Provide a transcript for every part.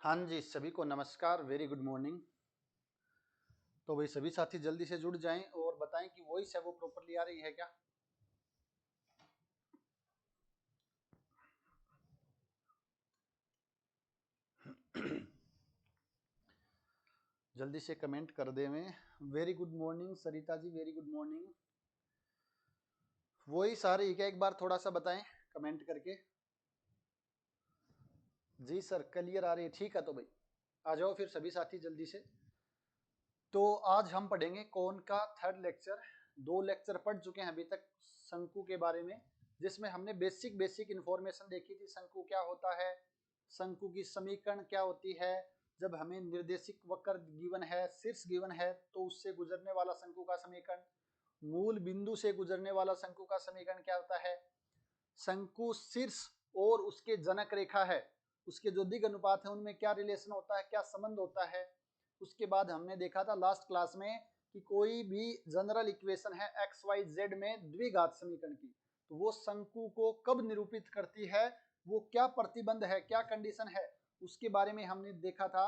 हाँ जी, सभी को नमस्कार, वेरी गुड मॉर्निंग। तो भाई सभी साथी जल्दी से जुड़ जाएं और बताएं कि वॉइस है वो प्रॉपरली आ रही है क्या। जल्दी से कमेंट कर देवें। Very good morning Sarita ji, very good morning. Voice आ रही है क्या, एक बार थोड़ा सा बताएं कमेंट करके। जी सर, क्लियर आ रही है, ठीक है। तो भाई आ जाओ फिर सभी साथी जल्दी से। तो आज हम पढ़ेंगे कौन का थर्ड लेक्चर। 2 लेक्चर पढ़ चुके हैं अभी तक शंकु के बारे में, जिसमें हमने बेसिक इंफॉर्मेशन देखी थी। शंकु क्या होता है, शंकु की समीकरण क्या होती है, जब हमें निर्देशिक वक्र गिवन है, शीर्ष गिवन है, तो उससे गुजरने वाला शंकु का समीकरण, मूल बिंदु से गुजरने वाला शंकु का समीकरण क्या होता है, शंकु शीर्ष और उसके जनक रेखा है, उसके जो दिग अनुपात है उनमें क्या रिलेशन होता है, क्या संबंध होता है। उसके बाद हमने देखा था लास्ट क्लास में कि कोई भी जनरल इक्वेशन है एक्स वाई जेड में द्विघात समीकरण की, तो वो शंकु को कब निरूपित करती है, वो क्या प्रतिबंध है, क्या कंडीशन है, उसके बारे में हमने देखा था।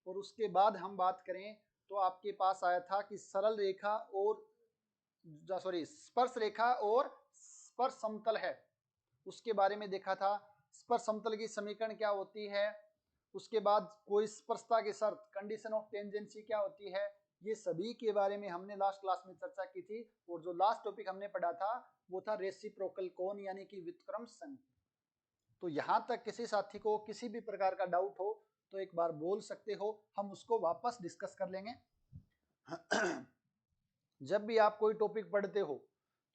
और उसके बाद हम बात करें तो आपके पास आया था कि सरल रेखा और स्पर्श रेखा और स्पर्श समतल है, उसके बारे में देखा था। स्पर्श समतल की समीकरण क्या होती है, उसके बाद कोई स्पर्शता की शर्त, कंडीशन ऑफ टेंजेंसी क्या होती है, ये सभी के बारे में हमने लास्ट क्लास में चर्चा की थी। और जो लास्ट टॉपिक हमने पढ़ा था वो था रेसिप्रोकल कोण यानी कि व्युत्क्रम शंकु। तो यहाँ तक किसी साथी को किसी भी प्रकार का डाउट हो तो एक बार बोल सकते हो, हम उसको वापस डिस्कस कर लेंगे। जब भी आप कोई टॉपिक पढ़ते हो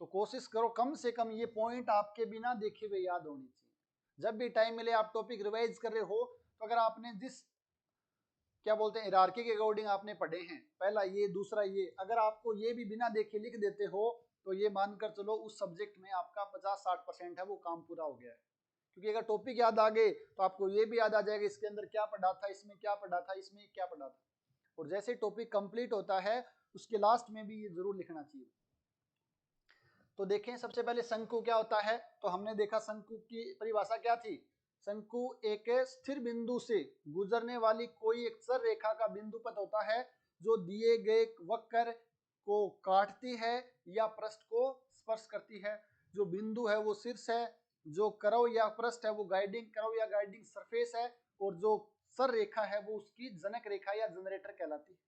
तो कोशिश करो कम से कम ये पॉइंट आपके बिना देखे हुए याद होनी चाहिए। जब भी टाइम मिले आप टॉपिक रिवाइज कर रहे हो तो अगर आपने जिस क्या बोलते हैं हायरार्की के अकॉर्डिंग आपने पढ़े हैं, पहला ये दूसरा ये, अगर आपको ये भी बिना देखे लिख देते हो तो ये मानकर चलो उस सब्जेक्ट में आपका 50-60% है वो काम पूरा हो गया है। क्योंकि अगर टॉपिक याद आ गए तो आपको ये भी याद आ जाएगा इसके अंदर क्या पढ़ा था, इसमें क्या पढ़ा था, इसमें क्या पढ़ा था। और जैसे टॉपिक कंप्लीट होता है उसके लास्ट में भी ये जरूर लिखना चाहिए। तो देखें सबसे पहले शंकु क्या होता है, तो हमने देखा शंकु की परिभाषा क्या थी। शंकु एक स्थिर बिंदु से गुजरने वाली कोई एक सर रेखा का बिंदु पथ होता है जो दिए गए वक्र को काटती है या पृष्ठ को स्पर्श करती है। जो बिंदु है वो शीर्ष है, जो कर्व या पृष्ठ है वो गाइडिंग कर्व या गाइडिंग सरफेस है, और जो सर रेखा है वो उसकी जनक रेखा या जनरेटर कहलाती है।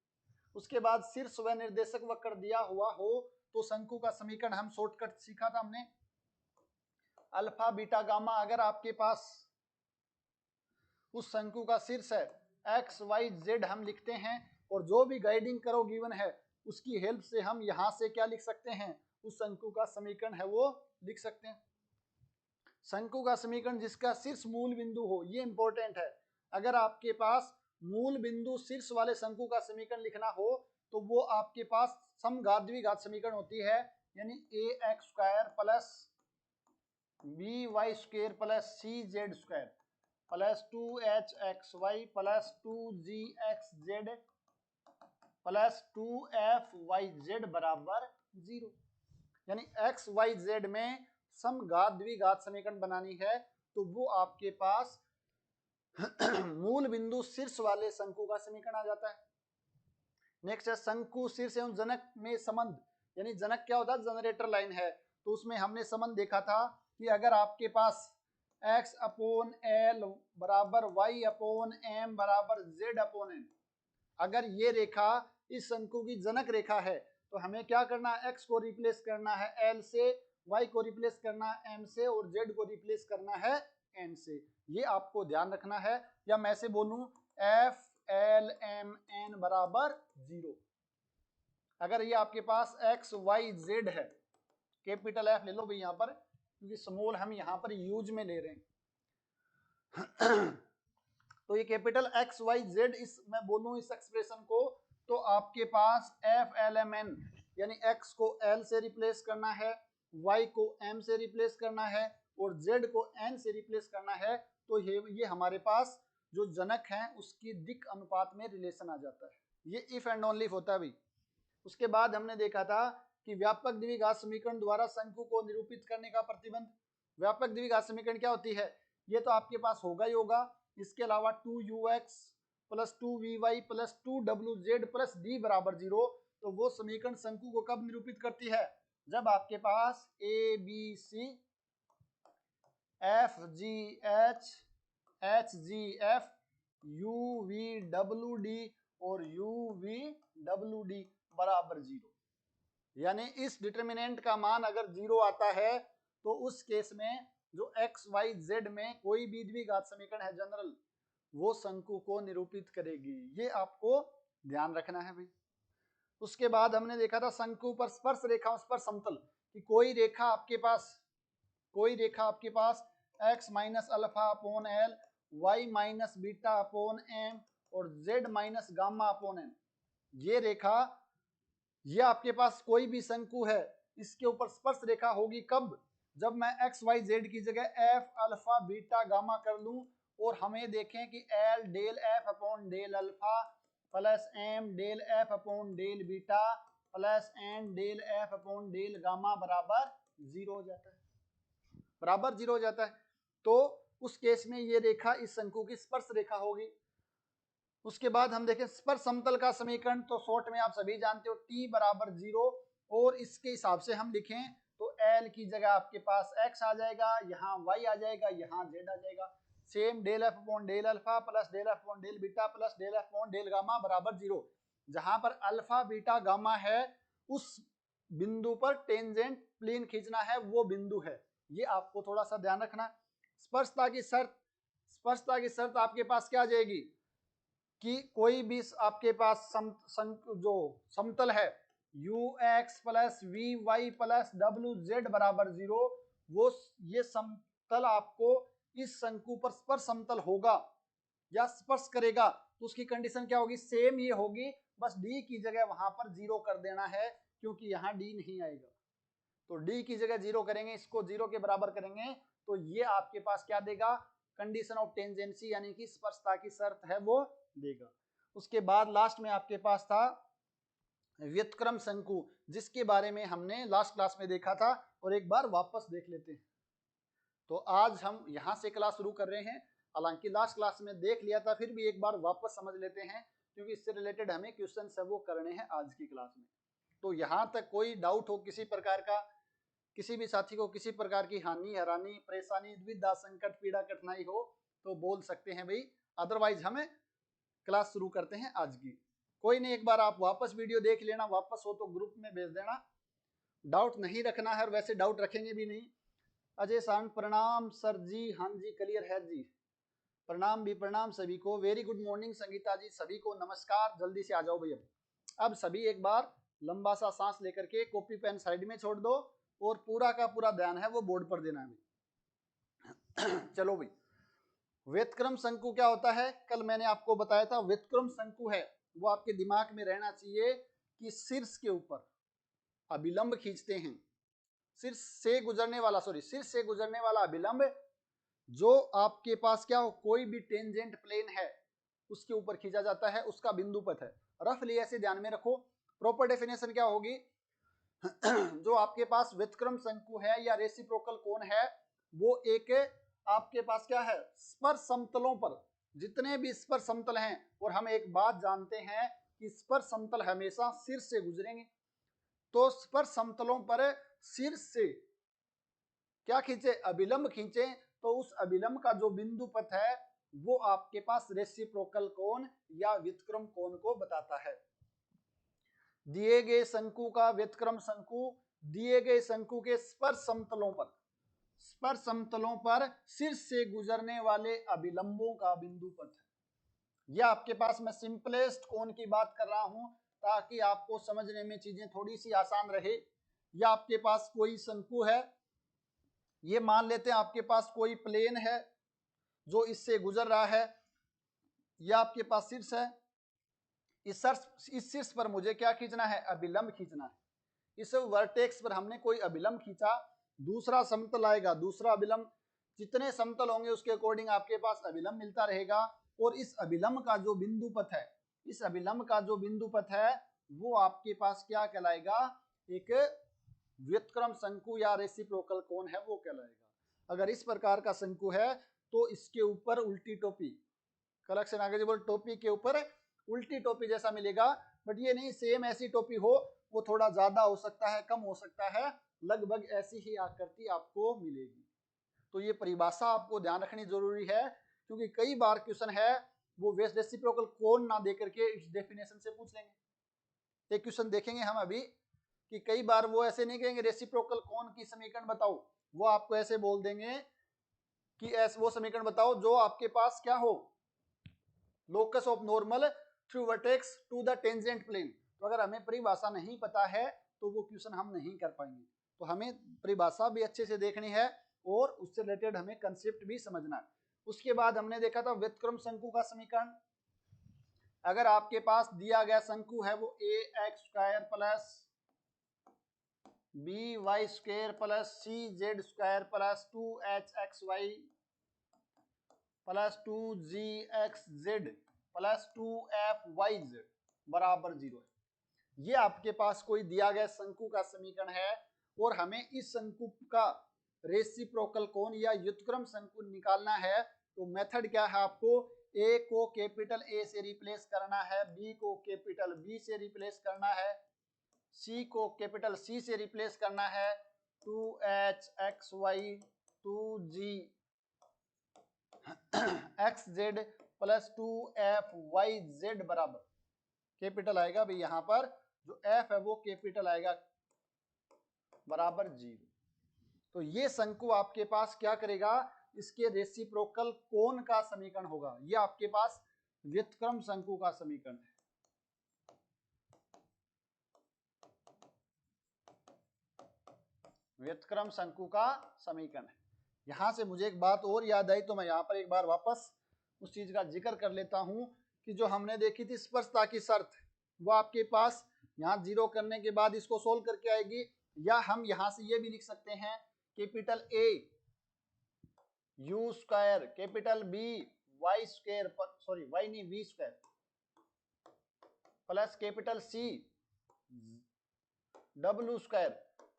उसके बाद शीर्ष व निर्देशक वक्र दिया हुआ हो तो शंकु का समीकरण हम शॉर्टकट सीखा था हमने, अल्फा बीटा गामा। अगर आपके पास उस शंकु का शीर्ष है एक्स वाई जेड हम लिखते हैं, और जो भी गाइडिंग करो गिवन है उसकी हेल्प से हम यहां से क्या लिख सकते हैं, उस शंकु का समीकरण है वो लिख सकते हैं। शंकु का समीकरण जिसका शीर्ष मूल बिंदु हो, ये इंपॉर्टेंट है। अगर आपके पास मूल बिंदु शीर्ष वाले शंकु का समीकरण लिखना हो तो वो आपके पास समघात द्विघात समीकरण होती है, यानी a x square plus b y square plus c z square plus 2h x y plus 2g x Z plus 2f y z बराबर 0। यानी एक्स वाई जेड में समघात द्विघात समीकरण बनानी है तो वो आपके पास मूल बिंदु शीर्ष वाले शंकु का समीकरण आ जाता है। नेक्स्ट है शंकु शीर्ष एवं जनक में संबंध, यानी जनक क्या होता है, जनरेटर लाइन है। तो उसमें हमने संबंध देखा था कि अगर आपके पास x अपॉन एल बराबर y अपॉन एम बराबर z अपॉन एन, अगर ये रेखा इस शंकु की जनक रेखा है तो हमें क्या करना है, x को रिप्लेस करना है l से, y को रिप्लेस करना है m से, और z को रिप्लेस करना है n से। ये आपको ध्यान रखना है। या मैं से बोलूं f l m n बराबर 0। अगर ये आपके पास x y z है, कैपिटल F ले लो भाई यहाँ पर, क्योंकि स्मॉल हम यहाँ पर यूज में ले रहे हैं। तो ये कैपिटल एक्स वाई जेड, इस मैं बोलूं इस एक्सप्रेशन को, तो आपके पास एफ एल एम एन, यानी एक्स को एल से रिप्लेस करना है, वाई को एम से रिप्लेस करना है, और जेड को एन से रिप्लेस करना है। तो ये हमारे पास जो जनक है उसकी दिक अनुपात में रिलेशन आ जाता है। ये इफ एंड ओनली होता है भाई। उसके बाद हमने देखा था कि व्यापक द्विघात समीकरण द्वारा शंकु को निरूपित करने का प्रतिबंध। व्यापक द्विघात समीकरण क्या होती है, ये तो आपके पास होगा ही होगा। इसके अलावा 2ux plus 2vy plus 2wz plus d बराबर 0, तो वो समीकरण शंकु को कब निरूपित करती है? जब आपके पास a B C F G h g f you we डब्ल्यू डी और यू वी डब्ल्यू डी बराबर 0, यानी इस डिटर्मिनेंट का मान अगर 0 आता है तो उस केस में जो एक्स वाई जेड में कोई भी द्विघात समीकरण है जनरल, वो शंकु को निरूपित करेगी। ये आपको ध्यान रखना है भाई। उसके बाद हमने देखा था शंकु पर स्पर्श रेखा उस पर समतल कि कोई रेखा आपके पास x minus alpha upon L, y minus beta upon M और z minus gamma upon M, ये रेखा, ये आपके पास कोई भी शंकु है, इसके ऊपर स्पर्श रेखा होगी कब? जब मैं एक्स वाई जेड की जगह एफ अल्फा बीटा गामा कर लूं और हमें देखें कि L del F upon del alpha plus M del F upon del beta plus N del F upon del gamma बराबर 0 हो जाता है, बराबर 0 हो जाता है। तो उस केस में ये रेखा इस शंकु की स्पर्श रेखा होगी। उसके बाद हम देखें स्पर्श समतल का समीकरण, तो शॉर्ट में आप सभी जानते हो t बराबर 0, और इसके हिसाब से हम लिखें तो l की जगह आपके पास x आ जाएगा, यहाँ y आ जाएगा, यहाँ z आ जाएगा। Same del F upon del alpha plus del F upon del beta plus del F upon del gamma बराबर 0। जहां पर अल्फा बीटा गामा है उस बिंदु पर टेंजेंट प्लेन खींचना है, वो बिंदु है, ये आपको थोड़ा सा ध्यान रखना। स्पर्शता की शर्त आपके पास क्या आ जाएगी कि कोई भी आपके पास जो समतल है ux plus V Y plus W Z बराबर 0, वो ये समतल आपको इस शंकु पर स्पर्श समतल होगा या स्पर्श करेगा, तो उसकी कंडीशन क्या होगी? सेम ये होगी, बस d की जगह वहां पर 0 कर देना है, क्योंकि यहाँ d नहीं आएगा, तो d की जगह 0 करेंगे, इसको 0 के बराबर करेंगे, तो ये आपके पास क्या देगा? कंडीशन ऑफ टेंजेंसी, यानी कि स्पर्शता की शर्त है वो देगा। उसके बाद लास्ट में आपके पास था व्युत्क्रम शंकु, जिसके बारे में हमने लास्ट क्लास में देखा था, और एक बार वापस देख लेते हैं। तो आज हम यहाँ से क्लास शुरू कर रहे हैं, हालांकि लास्ट क्लास में देख लिया था, फिर भी एक बार वापस समझ लेते हैं, क्योंकि इससे रिलेटेड हमें क्वेश्चन है वो करने हैं आज की क्लास में। तो यहाँ तक कोई डाउट हो किसी प्रकार का, किसी भी साथी को किसी प्रकार की हानि हैरानी परेशानी द्विधा संकट पीड़ा कठिनाई हो तो बोल सकते हैं भाई, अदरवाइज हमें क्लास शुरू करते हैं आज की। कोई नहीं, एक बार आप वापस वीडियो देख लेना, वापस हो तो ग्रुप में भेज देना, डाउट नहीं रखना है, और वैसे डाउट रखेंगे भी नहीं। अजय सांग प्रणाम सर जी, हाँ जी क्लियर है जी, प्रणाम भी प्रणाम सभी को, वेरी गुड मॉर्निंग संगीता जी, सभी को नमस्कार, जल्दी से आ जाओ भैया। अब सभी एक बार लंबा सा सांस लेकर के कॉपी पेन साइड में छोड़ दो और पूरा का पूरा ध्यान है वो बोर्ड पर देना है। चलो भाई, व्युत्क्रम शंकु क्या होता है? कल मैंने आपको बताया था, व्युत्क्रम शंकु है वो आपके दिमाग में रहना चाहिए कि शीर्ष के ऊपर अभिलंब खींचते हैं, शीर्ष से गुजरने वाला अभिलंब जो आपके पास क्या हो, कोई भी टेंजेंट प्लेन है उसके ऊपर खींचा जाता है, उसका बिंदु पथ है। रफली ऐसे ध्यान में रखो, प्रॉपर डेफिनेशन क्या होगी? जो आपके पास व्युत्क्रम शंकु है या रेसिप्रोकल कोन है, वो एक आपके पास क्या है, स्पर्श समतलों पर, जितने भी स्पर्श समतल हैं, और हम एक बात जानते हैं कि स्पर्श समतल हमेशा शीर्ष से गुजरेंगे, तो स्पर्श समतलों पर शीर्ष से क्या खींचे? अभिलंब खींचे, तो उस अभिलंब का जो बिंदु पथ है वो आपके पास रेसिप्रोकल कोण या व्युत्क्रम कोण को बताता है। दिए गए शंकु का व्युत्क्रम शंकु दिए गए शंकु के स्पर्श समतलों पर शीर्ष से गुजरने वाले अभिलंबों का बिंदु पथ है। यह आपके पास मैं सिंपलेस्ट कोण की बात कर रहा हूं ताकि आपको समझने में चीजें थोड़ी सी आसान रहे। या आपके पास कोई शंकु है, ये मान लेते हैं आपके पास कोई प्लेन है जो इससे गुजर रहा है, यह आपके पास शीर्ष है, इस शीर्ष पर मुझे क्या खींचना है? अभिलंब खींचना है। इस वर्टेक्स पर हमने कोई अभिलंब खींचा, दूसरा समतल आएगा, दूसरा अभिलंब, जितने समतल होंगे उसके अकॉर्डिंग आपके पास अभिलंब मिलता रहेगा, और इस अभिलंब का जो बिंदु पथ है, इस अभिलंब का जो बिंदु पथ है वो आपके पास क्या कहलाएगा? एक व्युत्क्रम शंकु या रेसिप्रोकल कोण है वो कहलाएगा। अगर इस प्रकार का शंकु है तो इसके ऊपर उल्टी टोपी कलेक्शन आगे बोल टोपी के ऊपर उल्टी टोपी जैसा मिलेगा, बट ये नहीं सेम ऐसी टोपी हो, वो थोड़ा ज्यादा हो सकता है, कम हो सकता है, लगभग ऐसी ही आकृति आपको मिलेगी। तो ये परिभाषा आपको ध्यान रखनी जरूरी है, क्योंकि कई बार क्वेश्चन है वो रेसिप्रोकल कौन ना दे करके इस डेफिनेशन से पूछ लेंगे। एक क्वेश्चन देखेंगे हम अभी कि कई बार वो ऐसे नहीं कहेंगे रेसिप्रोकल कौन की समीकरण बताओ, वो आपको ऐसे बोल देंगे कि ऐसे वो समीकरण बताओ जो आपके पास क्या हो, locus of normal through vertex to the tangent plane. तो अगर हमें परिभाषा नहीं पता है तो वो क्वेश्चन हम नहीं कर पाएंगे। तो हमें परिभाषा भी अच्छे से देखनी है और उससे रिलेटेड हमें कंसेप्ट भी समझना है। उसके बाद हमने देखा था व्युत्क्रम शंकु का समीकरण। अगर आपके पास दिया गया शंकु है वो a x square plus b y square plus c z square plus 2hxy plus 2gxz plus 2fyz बराबर 0 है। ये आपके पास कोई दिया गया शंकु का समीकरण है और हमें इस शंकु का रेसिप्रोकल कोण या व्युत्क्रम शंकु निकालना है। तो मेथड क्या है, आपको ए को कैपिटल ए से रिप्लेस करना है, बी को कैपिटल बी से रिप्लेस करना है, सी को कैपिटल सी से रिप्लेस करना है, 2hxy 2gxz प्लस 2fyz बराबर कैपिटल आएगा भाई, यहाँ पर जो f है वो कैपिटल आएगा बराबर 0। तो ये शंकु आपके पास क्या करेगा, इसके रेसिप्रोकल कोण का समीकरण होगा। ये आपके पास व्युत्क्रम शंकु का समीकरण है। व्युत्क्रम शंकु का समीकरण है। यहां से मुझे एक बात और याद आई, तो मैं यहाँ पर एक बार वापस उस चीज का जिक्र कर लेता हूं कि जो हमने देखी थी स्पर्शता की शर्त, वो आपके पास यहाँ 0 करने के बाद इसको सोल्व करके आएगी। या हम यहां से ये भी लिख सकते हैं capital a you square capital b y square sorry y नहीं v square plus capital c W square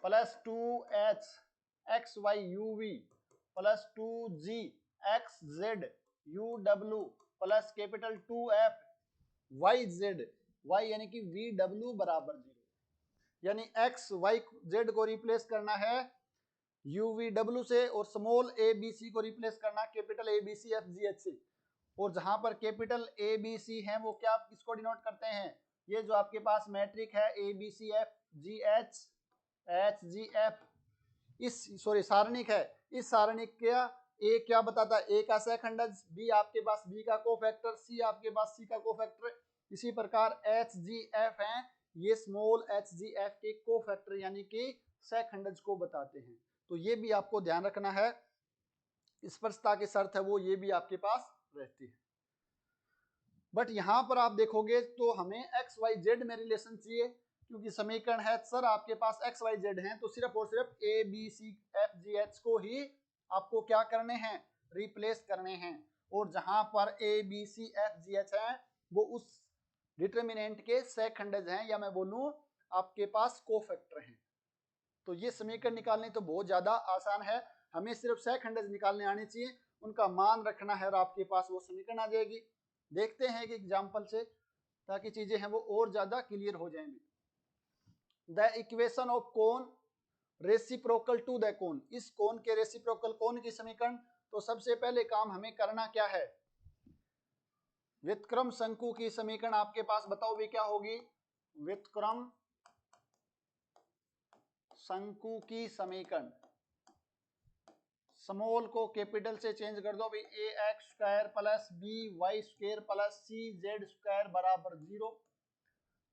plus 2hxy uv plus 2gxz uw plus capital 2fyz y यानी कि vw बराबर 0। यानी x y z को replace करना है uvw से और स्मॉल abc को रिप्लेस करना कैपिटल abc fgh से। और जहां पर कैपिटल abc है वो क्या किसको डिनोट करते हैं, ये जो आपके पास मैट्रिक है abcfgh hgf इस सॉरी सारणिक है, इस सारणिक का ए क्या बताता है, ए का सहखंडज, बी आपके पास बी का कोफैक्टर, सी आपके पास सी का कोफैक्टर, इसी प्रकार hgf है, ये स्मॉल hgf के कोफैक्टर यानी कि सहखंडज को बताते हैं। तो ये भी आपको ध्यान रखना है, स्पर्शता की शर्त है वो ये भी आपके पास रहती है। बट यहां पर आप देखोगे तो हमें एक्स वाई जेड में रिलेशन चाहिए, क्योंकि समीकरण है सर आपके पास एक्स वाई जेड है, तो सिर्फ और सिर्फ A B C F G H को ही आपको क्या करने हैं, रिप्लेस करने हैं। और जहां पर A B C F G H है वो उस डिटर्मिनेंट के सहखंडज हैं, या मैं बोलूं आपके पास कोफैक्टर हैं। तो ये समीकरण निकालने तो बहुत ज्यादा आसान है, हमें सिर्फ सहखंडज निकालने आने चाहिए, उनका मान रखना है और आपके पास वो समीकरण आ जाएगी। देखते हैं कि एग्जाम्पल से, ताकि चीजें हैं वो और ज्यादा क्लियर हो जाएंगी। The equation of cone reciprocal to the cone, इस कोन के रेसिप्रोकल कोन की समीकरण। तो सबसे पहले काम हमें करना क्या है, व्युत्क्रम शंकु की समीकरण आपके पास बताओ भी क्या होगी, व्युत्क्रम शंकु की समीकरण, स्मॉल को कैपिटल से चेंज कर दो भाई, a x square plus b y square plus c z square बराबर 0।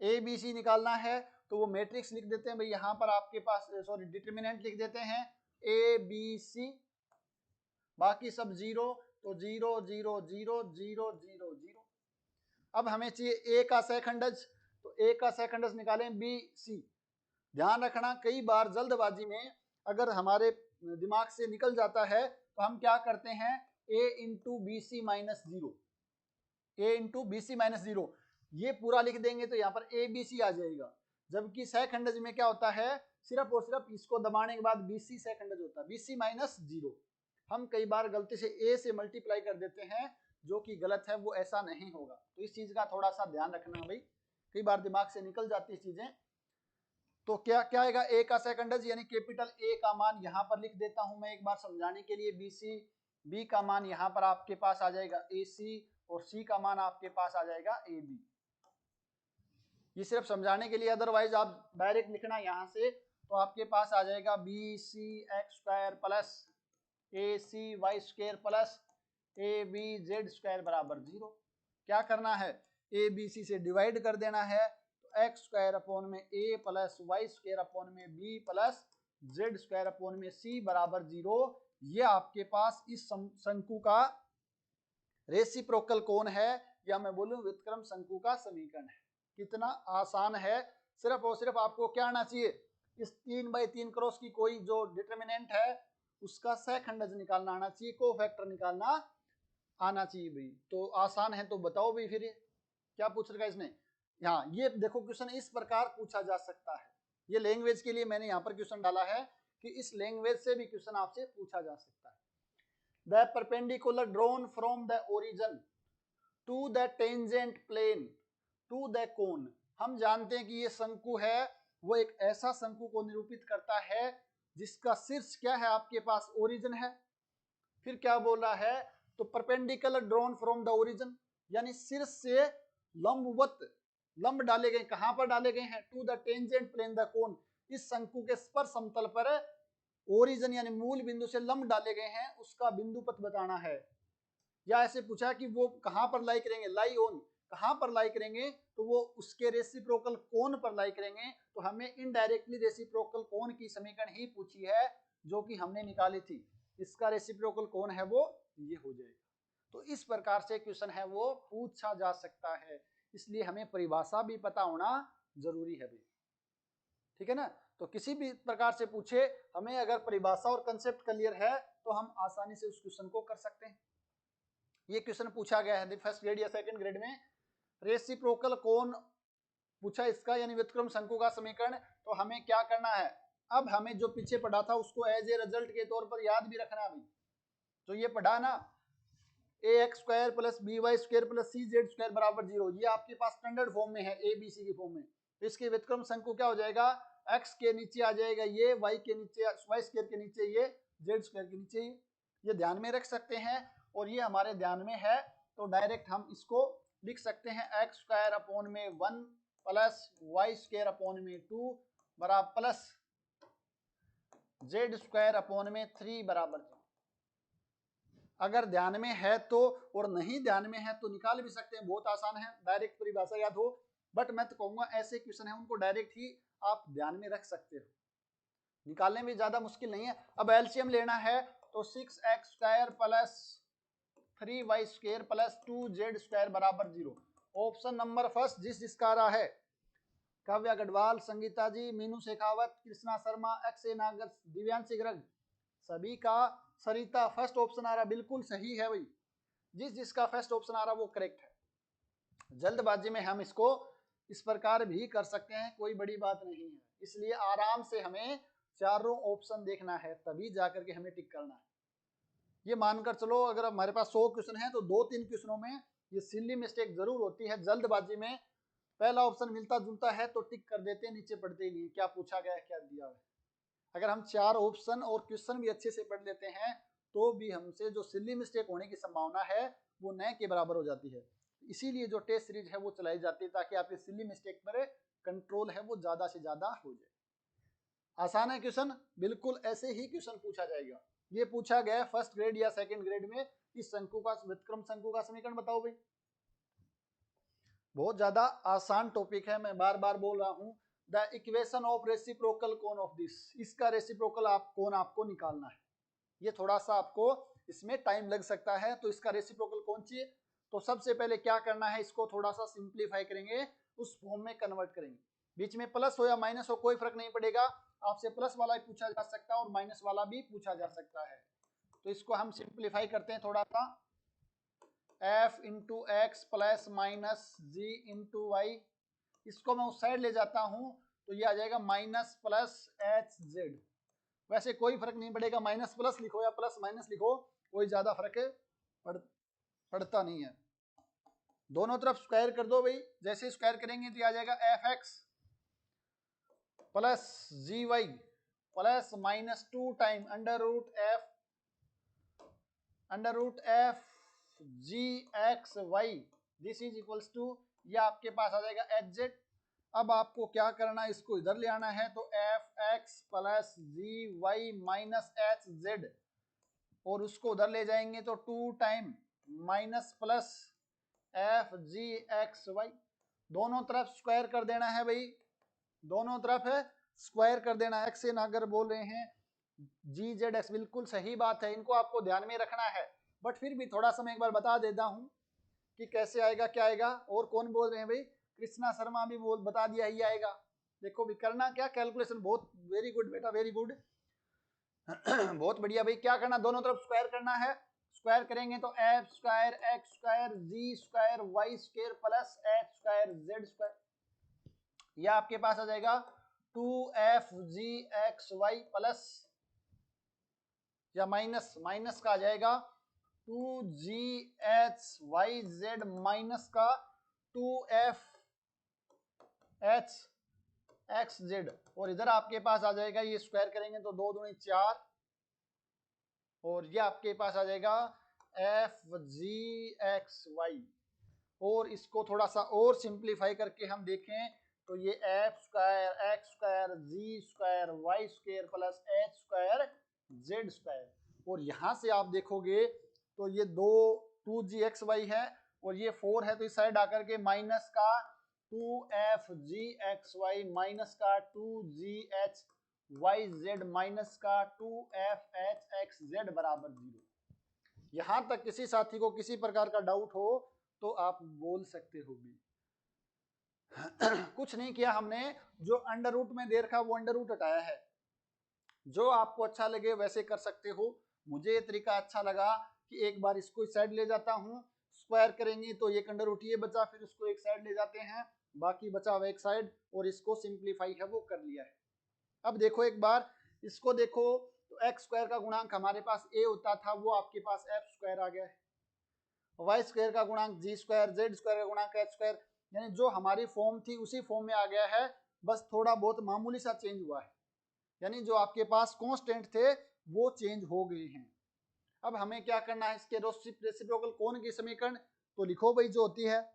ए बी सी निकालना है तो वो मैट्रिक्स लिख देते हैं भाई, यहाँ पर आपके पास सॉरी डिटर्मिनेंट लिख देते हैं ए बी सी, बाकी सब 0, तो 0 0 0 0 0 0। अब हमें चाहिए ए का सहखंडज, तो ए का सहखंडज निकालें बी सी। ध्यान रखना कई बार जल्दबाजी में अगर हमारे दिमाग से निकल जाता है तो हम क्या करते हैं, a into B C minus 0, A into B C minus 0 ये पूरा लिख देंगे तो यहाँ पर ए बी सी आ जाएगा। जबकि सहखंडज में क्या होता है, सिर्फ और सिर्फ इसको दबाने के बाद बी सी सहखंडज होता है, बी सी माइनस 0। हम कई बार गलती से ए से मल्टीप्लाई कर देते हैं, जो कि गलत है, वो ऐसा नहीं होगा। तो इस चीज का थोड़ा सा ध्यान रखना भाई, कई बार दिमाग से निकल जाती है चीजें। तो क्या क्या आएगा, ए का सेकंडज यानी कैपिटल ए का मान यहाँ पर लिख देता हूं मैं एक बार समझाने के लिए, बी सी, बी का मान यहाँ पर आपके पास आ जाएगा ए सी, और सी का मान आपके पास आ जाएगा ए बी। ये सिर्फ समझाने के लिए, अदरवाइज आप डायरेक्ट लिखना यहाँ से, तो आपके पास आ जाएगा B C X square plus A C Y square plus A B Z square बराबर 0। क्या करना है, ए बी सी से डिवाइड कर देना है, तो एक्स स्क्वायर अपॉन में A plus Y square upon में B plus Z square upon में सी बराबर 0। ये आपके पास इस शंकु का रेसिप्रोकल कौन है, या मैं बोलूं व्युत्क्रम शंकु का समीकरण है। कितना आसान है, सिर्फ और सिर्फ आपको क्या आना चाहिए, इस 3/3 क्रॉस की कोई जो डिटर्मिनेंट है उसका सहखंडज निकालना आना चाहिए, कोफैक्टर निकालना आना चाहिए भाई। तो आसान है, तो बताओ भाई फिर क्या पूछ रखा है इसने। हाँ ये देखो क्वेश्चन इस प्रकार पूछा जा सकता है, ये लैंग्वेज के लिए मैंने यहाँ पर क्वेश्चन डाला है कि इस लैंग्वेज से भी क्वेश्चन आपसे पूछा जा सकता है। The perpendicular drawn from the origin to the tangent plane to the cone. हम जानते हैं कि ये शंकु है, वो एक ऐसा शंकु को निरूपित करता है जिसका शीर्ष क्या है आपके पास, ओरिजिन है। फिर क्या बोल रहा है, तो perpendicular drawn from the origin यानी शीर्ष से लंबवत लंब डाले गए, कहां पर डाले गए हैं, to the tangent plane the cone, इस शंकु के स्पर्श समतल पर ओरिजिन यानी मूल बिंदु से लंब डाले गए हैं, उसका बिंदु पथ बताना है। या ऐसे पूछा कि वो कहां पर लाई करेंगे, लाई ऑन, कहां पर लाई करेंगे, तो वो उसके रेसिप्रोकल कोण पर लाई करेंगे। तो हमें इनडायरेक्टली रेसिप्रोकल कोण की समीकरण ही पूछी है जो कि हमने निकाली थी, इसका रेसिप्रोकल कोण है वो ये हो जाएगा। तो इस प्रकार से क्वेश्चन है वो पूछा जा सकता है, इसलिए हमें परिभाषा भी पता होना जरूरी है भाई, ठीक है ना। तो किसी भी प्रकार से पूछे, हमें अगर परिभाषा और कंसेप्ट क्लियर है तो हम आसानी से उस क्वेश्चन को कर सकते हैं। ये क्वेश्चन पूछा गया है फर्स्ट ग्रेड या सेकंड ग्रेड में, रेसिप्रोकल कोण पूछा इसका यानी व्युत्क्रम शंकु का समीकरण। तो हमें क्या करना है, अब हमें जो पीछे पढ़ा था उसको एज ए रिजल्ट के तौर पर याद भी रखना है। तो ये पढ़ा ना, a x square plus b y square plus c z square बराबर 0, ये आपके पास स्टैंडर्ड फॉर्म में है, ए बी सी की फॉर्म में। तो इसके व्युत्क्रम शंकु क्या हो जाएगा, एक्स के नीचे आ जाएगा ये, वाई के नीचे, वाई स्क्वायर के नीचे ये, जेड स्क्वायर के नीचे ये ध्यान में रख सकते हैं। और ये हमारे ध्यान में है तो डायरेक्ट हम इसको लिख सकते हैं, एक्स स्क्वायर अपॉन में 1 प्लस वाई स्क्वायर अपॉन में 2 बराबर प्लस जेड स्क्वायर अपॉन में 3 बराबर 0। अगर ध्यान में है तो, और नहीं ध्यान में है तो निकाल भी सकते हैं, बहुत आसान है, डायरेक्ट परिभाषा याद हो। बट मैं तो कहूंगा ऐसे क्वेश्चन है उनको डायरेक्ट ही आप ध्यान में रख सकते हो, निकालने में ज्यादा मुश्किल नहीं है। अब एलसीएम लेना है तो 6x square plus 3y square plus 2z square बराबर 0। ऑप्शन नंबर फर्स्ट जिसका आ रहा है, काव्या गढ़वाल, संगीता जी, मीनू शेखावत, कृष्णा शर्मा, एक्स ए नागर, दिव्यांशी गर्ग, सभी का सरिता फर्स्ट ऑप्शन आ रहा, बिल्कुल सही है भाई। जिसका फर्स्ट ऑप्शन आ रहा वो करेक्ट है। जल्दबाजी में हम इसको इस प्रकार भी कर सकते हैं, कोई बड़ी बात नहीं है, इसलिए आराम से हमें चारों ऑप्शन देखना है, तभी जाकर के हमें टिक करना है। ये मानकर चलो अगर हमारे पास 100 क्वेश्चन है तो 2-3 क्वेश्चनों में ये सिली मिस्टेक जरूर होती है, जल्दबाजी में पहला ऑप्शन मिलता जुलता है तो टिक कर देते हैं, नीचे पढ़ते ही नहीं क्या पूछा गया है क्या दिया है। अगर हम 4 ऑप्शन और क्वेश्चन भी अच्छे से पढ़ लेते हैं तो भी हमसे जो सिली मिस्टेक होने की संभावना है वो न के बराबर हो जाती है। इसीलिए जो टेस्ट सीरीज है वो चलाई जाती है ताकि आपके सिली मिस्टेक पर कंट्रोल है वो ज्यादा से ज्यादा हो जाए। आसान है क्वेश्चन, बिल्कुल ऐसे ही क्वेश्चन पूछा जाएगा। ये पूछा गया फर्स्ट ग्रेड या सेकंड ग्रेड में, इस शंकु का व्युत्क्रम शंकु का समीकरण बताओ भाई। बहुत ज्यादा आसान टॉपिक है, मैं बार बार बोल रहा हूं। The equation of reciprocal cone of this, इसका रेसिप्रोकल कोन आपको निकालना है। ये थोड़ा सा आपको इसमें टाइम लग सकता है, तो इसका रेसिप्रोकल कौन चाहिए, तो सबसे पहले क्या करना है, इसको थोड़ा सा सिंप्लीफाई करेंगे, उस फॉर्म में कन्वर्ट करेंगे। बीच में प्लस हो या माइनस हो कोई फर्क नहीं पड़ेगा, आपसे प्लस वाला भी पूछा जा सकता है और माइनस वाला भी पूछा जा सकता है। तो इसको हम सिंप्लीफाई करते हैं थोड़ा सा, f into x plus minus g into y, इसको मैं उस साइड ले जाता हूं तो ये आ जाएगा माइनस प्लस एच जेड। वैसे कोई फर्क नहीं पड़ेगा, माइनस प्लस लिखो या प्लस माइनस लिखो, कोई ज्यादा फर्क पड़ पढ़ता नहीं है। दोनों तरफ स्क्वायर कर दो भाई, जैसे स्क्वायर करेंगे तो आ जाएगा F X plus G Y plus -2 time under root F G x Y, this is equals to, ये आपके पास आ जाएगा एच जेड। अब आपको क्या करना है, इसको इधर ले आना है, तो F X plus G Y minus H Z, और उसको उधर ले जाएंगे तो 2 time minus plus F G x Y, दोनों तरफ स्क्वायर कर देना है भाई, दोनों तरफ है स्क्वायर कर देना है। एक्स अगर बोल रहे हैं जी जेड एक्स, बिल्कुल सही बात है, इनको आपको ध्यान में रखना है, बट फिर भी थोड़ा सा मैं एक बार बता देता हूं कि कैसे आएगा क्या आएगा। और कौन बोल रहे हैं भाई, कृष्णा शर्मा भी बोल बता दिया ही आएगा। देखो भी करना क्या, कैलकुलेशन बहुत वेरी गुड बेटा, वेरी गुड बहुत बढ़िया भाई। क्या करना, दोनों तरफ स्क्वायर करना है, स्क्वायर करेंगे तो f square x square g square y square plus H square z square, यह आपके पास आ जाएगा 2f g x y plus या माइनस, माइनस का आ जाएगा 2g h y z minus का 2f h x z, और इधर आपके पास आ जाएगा, ये स्क्वायर करेंगे तो 2 दूनी 4, और ये आपके पास आ जाएगा f g x y। और इसको थोड़ा सा और सिंप्लीफाई करके हम देखें तो ये f square x square g square y square plus H square z square, और यहां से आप देखोगे तो ये 2g(x,y) है और ये 4 है, तो इस साइड आकर के माइनस का 2f(g,x,y) माइनस का 2g(h,y,z) माइनस का 2f(h,x,z) बराबर 0। यहां तक किसी साथी को किसी प्रकार का डाउट हो तो आप बोल सकते हो भी। कुछ नहीं किया हमने, जो अंडर रूट में दे रखा वो अंडर रूट हटाया है। जो आपको अच्छा लगे वैसे कर सकते हो, मुझे ये तरीका अच्छा लगा कि एक बार इसको इस साइड ले जाता हूँ, स्क्वायर करेंगे तो ये अंडर रूट ये बचा, फिर उसको एक साइड ले जाते हैं, बाकी बचा हुआ एक साइड, और इसको सिंप्लीफाई है वो कर लिया है। अब देखो एक बार इसको देखो, तो एक्स स्क्वायर का गुणांक हमारे पास ए होता था, वो आपके पास एफ स्क्वायर आ गया है, वाई स्क्वायर का गुणांक जी स्क्वायर, जेड स्क्वायर का गुणांक एच स्क्वायर, यानी जो हमारी फॉर्म थी उसी फॉर्म में आ गया है, बस थोड़ा बहुत मामूली सा चेंज हुआ है, यानी जो आपके पास कांस्टेंट थे वो चेंज हो गए हैं। अब हमें क्या करना है, इसके रेसिप्रोकल कोण की समीकरण तो लिखो भाई, जो होती है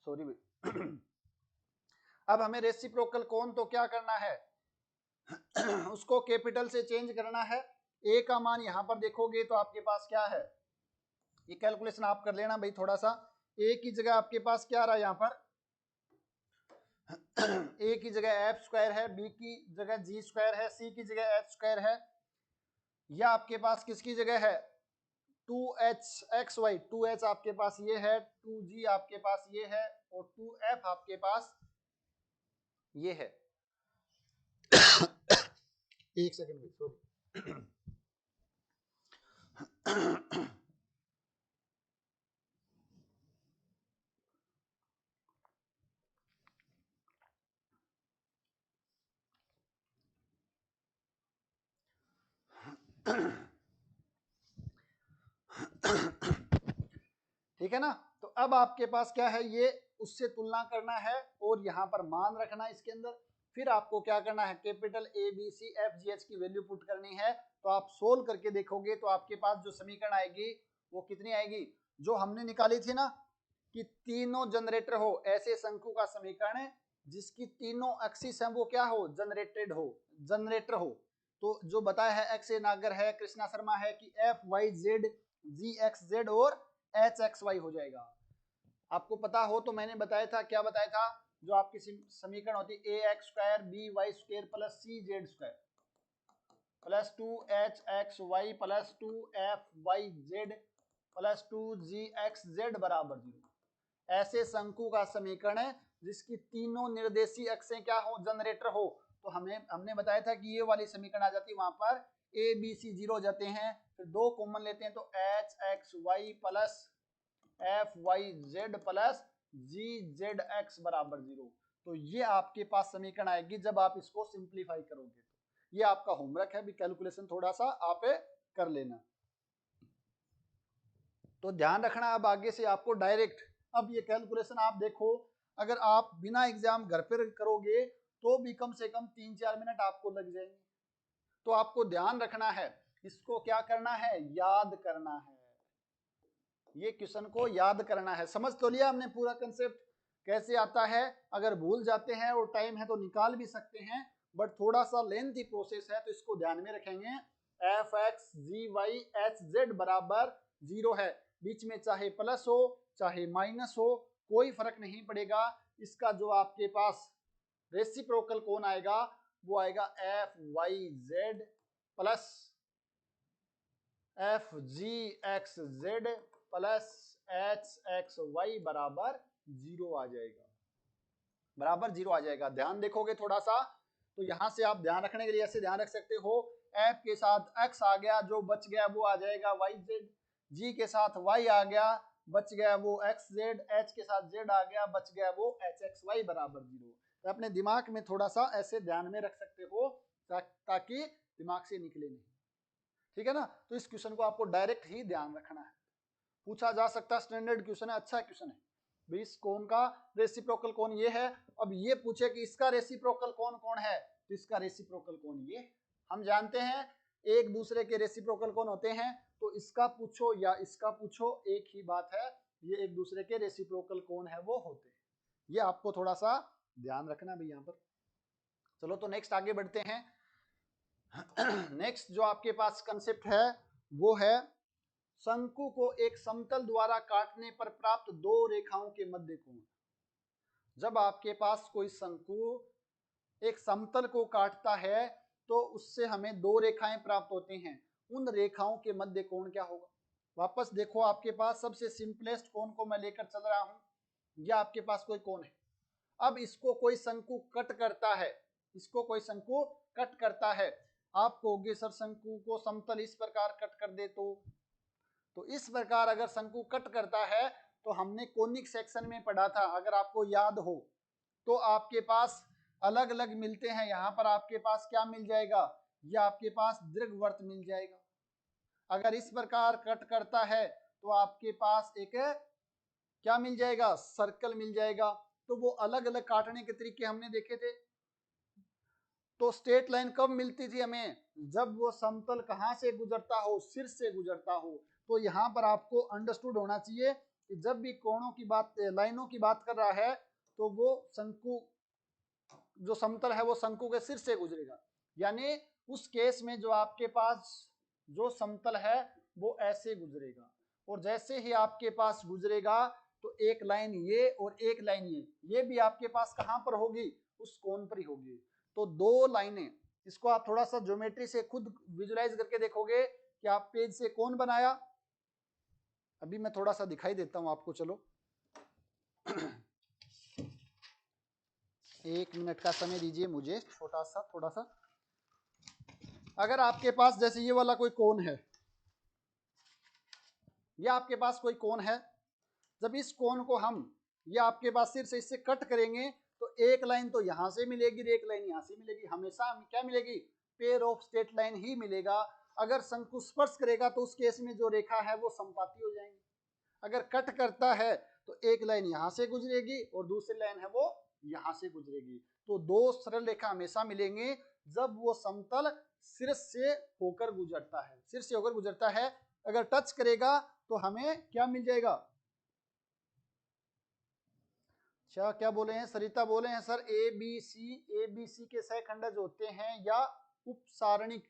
सॉरी भाई अब हमें रेसिप्रोकल कोण तो क्या करना है उसको कैपिटल से चेंज करना है। ए का मान यहां पर देखोगे तो आपके पास क्या है, ये कैलकुलेशन आप कर लेना भाई थोड़ा सा। ए की जगह आपके पास क्या रहा यहाँ पर ए की जगह एफ स्क्वायर है, बी की जगह जी स्क्वायर है, सी की जगह एच स्क्वायर है, या आपके पास किसकी जगह है 2h(x,y), 2h आपके पास ये है, 2g आपके पास ये है, और 2f आपके पास ये है। एक सेकंड सॉरी ठीक है ना। तो अब आपके पास क्या है, ये उससे तुलना करना है और यहाँ पर मान रखना है इसके अंदर। फिर आपको क्या करना है, capital A B C F G H की वैल्यू पुट करनी है। तो आप सोल्व करके देखोगे तो आपके पास जो समीकरण आएगी वो कितनी आएगी, जो हमने निकाली थी ना कि तीनों जनरेटर हो ऐसे शंकु का समीकरण है जिसकी तीनों एक्सिस है वो क्या हो, जनरेटेड हो, जनरेटर हो। तो जो बताया है एक्स ए नागर है, कृष्णा शर्मा है कि एफ वाई जेड जी एक्स जेड और एच एक्स वाई हो जाएगा। आपको पता हो तो मैंने बताया था, क्या बताया था, जो आपकी समीकरण होती है a x square b y square plus c z square plus 2h(x,y) plus 2f(y,z) plus 2g(x,z) बराबर 0। ऐसे शंकु का समीकरण है जिसकी तीनों निर्देशीय अक्षें क्या हो, जनरेटर हो। तो हमने बताया था कि ये वाली समीकरण आ जाती है वहां पर ए बी सी जीरो हो जाते हैं, फिर दो कॉमन लेते हैं तो h x y plus f Y Z plus g z x बराबर जीरो। तो ये आपके पास समीकरण आएगी जब आप इसको सिंप्लीफाई करोगे। तो ये आपका होमवर्क है, भी कैलकुलेशन थोड़ा सा आप कर लेना। तो ध्यान रखना, अब आगे से आपको डायरेक्ट, अब ये कैलकुलेशन आप देखो, अगर आप बिना एग्जाम घर पर करोगे तो भी कम से कम 3-4 मिनट आपको लग जाएंगे। तो आपको ध्यान रखना है, इसको क्या करना है, याद करना है, ये क्वेश्चन को याद करना है। समझ तो लिया हमने पूरा कंसेप्ट कैसे आता है। अगर भूल जाते हैं और टाइम है तो निकाल भी सकते हैं, बट थोड़ा सा लेंथी प्रोसेस है, तो इसको ध्यान में रखेंगे। एफ एक्स जी वाई एच जेड बराबर जीरो है, बीच में चाहे प्लस हो चाहे माइनस हो कोई फर्क नहीं पड़ेगा। इसका जो आपके पास रेसिप्रोकल कौन आएगा, वो आएगा F Y Z plus F G X Z plus H x Y बराबर जीरो आ जाएगा, बराबर जीरो आ जाएगा। ध्यान देखोगे थोड़ा सा, तो यहां से आप ध्यान रखने के लिए ऐसे ध्यान रख सकते हो, एफ के साथ एक्स आ गया, जो बच गया वो आ जाएगा वाई जेड, जी के साथ वाई आ गया, बच गया वो एक्स जेड, एच के साथ जेड आ गया, बच गया वो एच एक्स वाई बराबर जीरो। तो अपने दिमाग में थोड़ा सा ऐसे ध्यान में रख सकते हो ताकि दिमाग से निकले नहीं, ठीक है ना। तो इस क्वेश्चन को आपको डायरेक्ट ही ध्यान रखना है, पूछा जा सकता है, स्टैंडर्ड क्वेश्चन है, अच्छा क्वेश्चन है। इस कोण का रेसिप्रोकल कौन ये है, अब ये पूछे कि इसका रेसिप्रोकल कौन कौन है, तो इसका रेसिप्रोकल कौन ये हम जानते हैं, एक दूसरे के रेसिप्रोकल कौन होते हैं, तो इसका पूछो या इसका पूछो एक ही बात है, ये एक दूसरे के रेसिप्रोकल कौन है वो होते हैं। ये आपको थोड़ा सा ध्यान रखना भी यहाँ पर। चलो तो नेक्स्ट आगे बढ़ते हैं। नेक्स्ट जो आपके पास कंसेप्ट है वो है शंकु को एक समतल द्वारा काटने पर प्राप्त दो रेखाओं के मध्य कोण। जब आपके पास कोई शंकु एक समतल को काटता है तो उससे हमें दो रेखाएं प्राप्त होती हैं, उन रेखाओं के मध्य कोण क्या होगा। वापस देखो, आपके पास सबसे सिंपलेस्ट कोण को मैं लेकर चल रहा हूं, यह आपके पास कोई कोण है। अब इसको कोई शंकु कट करता है, इसको कोई शंकु कट करता है, आप कहोगे सर शंकु को समतल इस प्रकार कट कर दे तो इस प्रकार अगर शंकु कट करता है तो हमने कोनिक सेक्शन में पढ़ा था, अगर आपको याद हो तो आपके पास अलग अलग मिलते हैं। यहां पर आपके पास क्या मिल जाएगा, ये आपके पास दीर्घवृत्त मिल जाएगा। अगर इस प्रकार कट करता है तो आपके पास एक क्या मिल जाएगा, सर्कल मिल जाएगा। तो वो अलग अलग काटने के तरीके हमने देखे थे। तो स्ट्रेट लाइन कब मिलती थी हमें, जब वो समतल कहां से गुजरता हो, सिर से गुजरता हो। तो यहां पर आपको अंडरस्टूड होना चाहिए कि जब भी कोणों की बात, लाइनों की बात कर रहा है, तो वो शंकु जो समतल है वो शंकु के सिर से गुजरेगा। यानी उस केस में जो आपके पास जो समतल है वो ऐसे गुजरेगा, और जैसे ही आपके पास गुजरेगा तो एक लाइन ये और एक लाइन ये भी आपके पास कहां पर होगी, उस कोण पर ही होगी। तो दो लाइनें, इसको आप थोड़ा सा ज्योमेट्री से खुद विजुलाइज करके देखोगे कि आप पेज से कौन बनाया। अभी मैं थोड़ा सा दिखाई देता हूं आपको, चलो 1 मिनट का समय दीजिए मुझे, छोटा सा थोड़ा सा। अगर आपके पास जैसे ये वाला कोई कोण है, ये आपके पास कोई कोण है, जब इस कोण को हम, ये आपके पास सिर से इससे कट करेंगे तो एक लाइन तो यहां से मिलेगी, एक लाइन यहां से मिलेगी, हमेशा हमें क्या मिलेगी, पेयर ऑफ स्ट्रेट लाइन ही मिलेगा। अगर शंकु स्पर्श करेगा तो उस केस में जो रेखा है वो समपाती हो जाएंगी। अगर कट करता है तो एक लाइन यहां से गुजरेगी और दूसरी लाइन है वो यहां से गुजरेगी। तो दो सरल रेखा हमेशा मिलेंगे जब वो समतल सिर से होकर गुजरता है, सिर से होकर गुजरता है। अगर टच करेगा तो हमें क्या मिल जाएगा, अच्छा क्या बोले हैं, सरिता बोले हैं सर ए बी सी के सहखंडज होते हैं या उपसारणिक,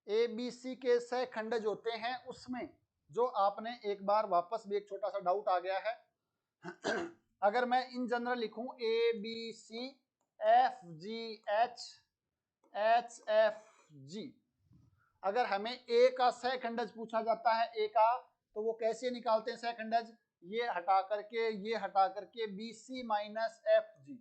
ए बी सी के सहखंडज होते हैं, उसमें जो आपने एक बार वापस भी एक छोटा सा डाउट आ गया है। अगर मैं इन जनरल लिखूं A B C F G H H F G, अगर हमें ए का सहखंडज पूछा जाता है, ए का, तो वो कैसे निकालते हैं सहखंडज, ये हटा करके B C minus F G,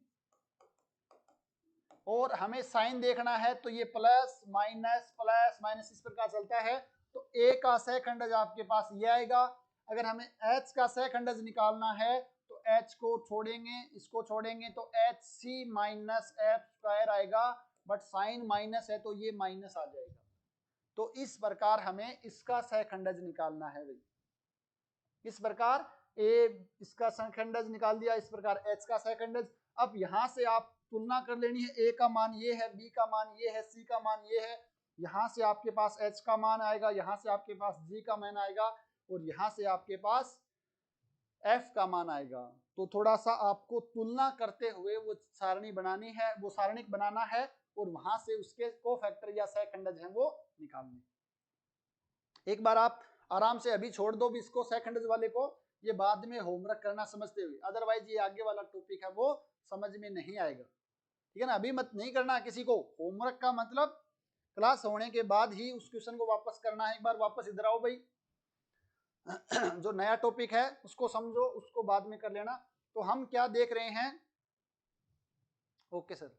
और हमें साइन देखना है, तो ये प्लस माइनस इस प्रकार चलता है। तो ए का सहखंडज आपके पास ये आएगा। अगर हमें एच का सहखंडज निकालना है तो एच को छोड़ेंगे, इसको छोड़ेंगे तो H C minus F square आएगा, बट साइन माइनस है तो ये माइनस आ जाएगा। तो इस प्रकार हमें इसका सहखंडज निकालना है भाई। इस प्रकार ए इसका सहखंडज निकाल दिया, इस प्रकार एच का सहखंडज। अब यहां से आप तुलना कर लेनी है, ए का मान ये है, बी का मान ये है, सी का मान ये है। यहां से आपके पास एच का मान आएगा, यहां से आपके पास जी का मान आएगा, और यहां से आपके पास एफ का मान आएगा। तो थोड़ा सा आपको तुलना करते हुए वो सारणी बनानी है, वो सारणिक बनाना है, और वहां से उसके कोफैक्टर या सहखंडज हैं वो निकालने। एक बार आप आराम से अभी छोड़ दो भी इसको, सहखंडज वाले को, ये बाद में होमवर्क करना समझते हुए, अदरवाइज ये आगे वाला टॉपिक है वो समझ में नहीं आएगा। ठीक है ना, अभी मत नहीं करना किसी को। होमवर्क का मतलब क्लास होने के बाद ही उस क्वेश्चन को वापस करना है। एक बार वापस इधर आओ भाई, जो नया टॉपिक है उसको समझो, उसको बाद में कर लेना। तो हम क्या देख रहे हैं, ओके सर,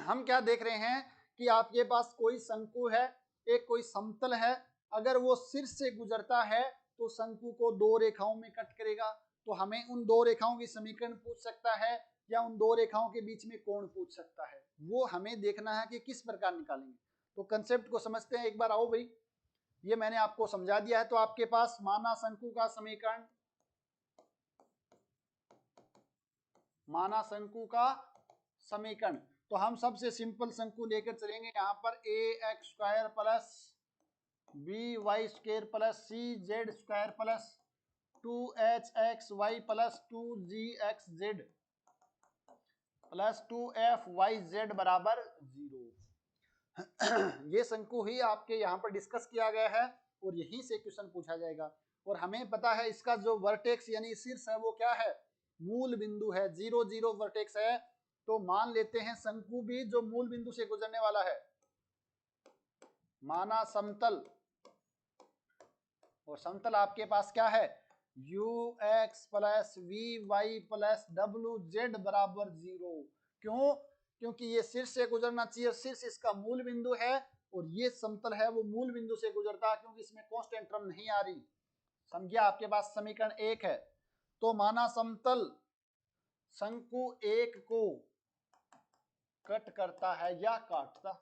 हम क्या देख रहे हैं कि आपके पास कोई शंकु है, एक कोई समतल है। अगर वो शीर्ष से गुजरता है तो शंकु को दो रेखाओं में कट करेगा। तो हमें उन दो रेखाओं की समीकरण पूछ सकता है, या उन दो रेखाओं के बीच में कोण पूछ सकता है। वो हमें देखना है कि किस प्रकार निकालेंगे। तो कंसेप्ट को समझते हैं। एक बार आओ भाई, ये मैंने आपको समझा दिया है। तो आपके पास माना शंकु का समीकरण, माना शंकु का समीकरण, तो हम सबसे सिंपल शंकु लेकर चलेंगे। यहाँ पर a x square plus b y square plus c z square plus 2hxy plus 2gxz plus 2fyz बराबर 0। ये शंकु ही आपके यहाँ पर डिस्कस किया गया है, और यहीं से क्वेश्चन पूछा जाएगा। और हमें पता है इसका जो वर्टेक्स यानी शीर्ष है वो क्या है, मूल बिंदु है। 0 0 वर्टेक्स है। तो मान लेते हैं शंकु भी जो मूल बिंदु से गुजरने वाला है, माना समतल, और समतल आपके पास क्या है, ux plus vy plus wz बराबर 0। क्यों? क्योंकि ये शीर्ष से गुजरना चाहिए, शीर्ष इसका मूल बिंदु है, और ये समतल है वो मूल बिंदु से गुजरता है, क्योंकि इसमें कांस्टेंट टर्म नहीं आ रही। समझिए, आपके पास समीकरण 1 है। तो माना समतल शंकु 1 को कट करता है या काटता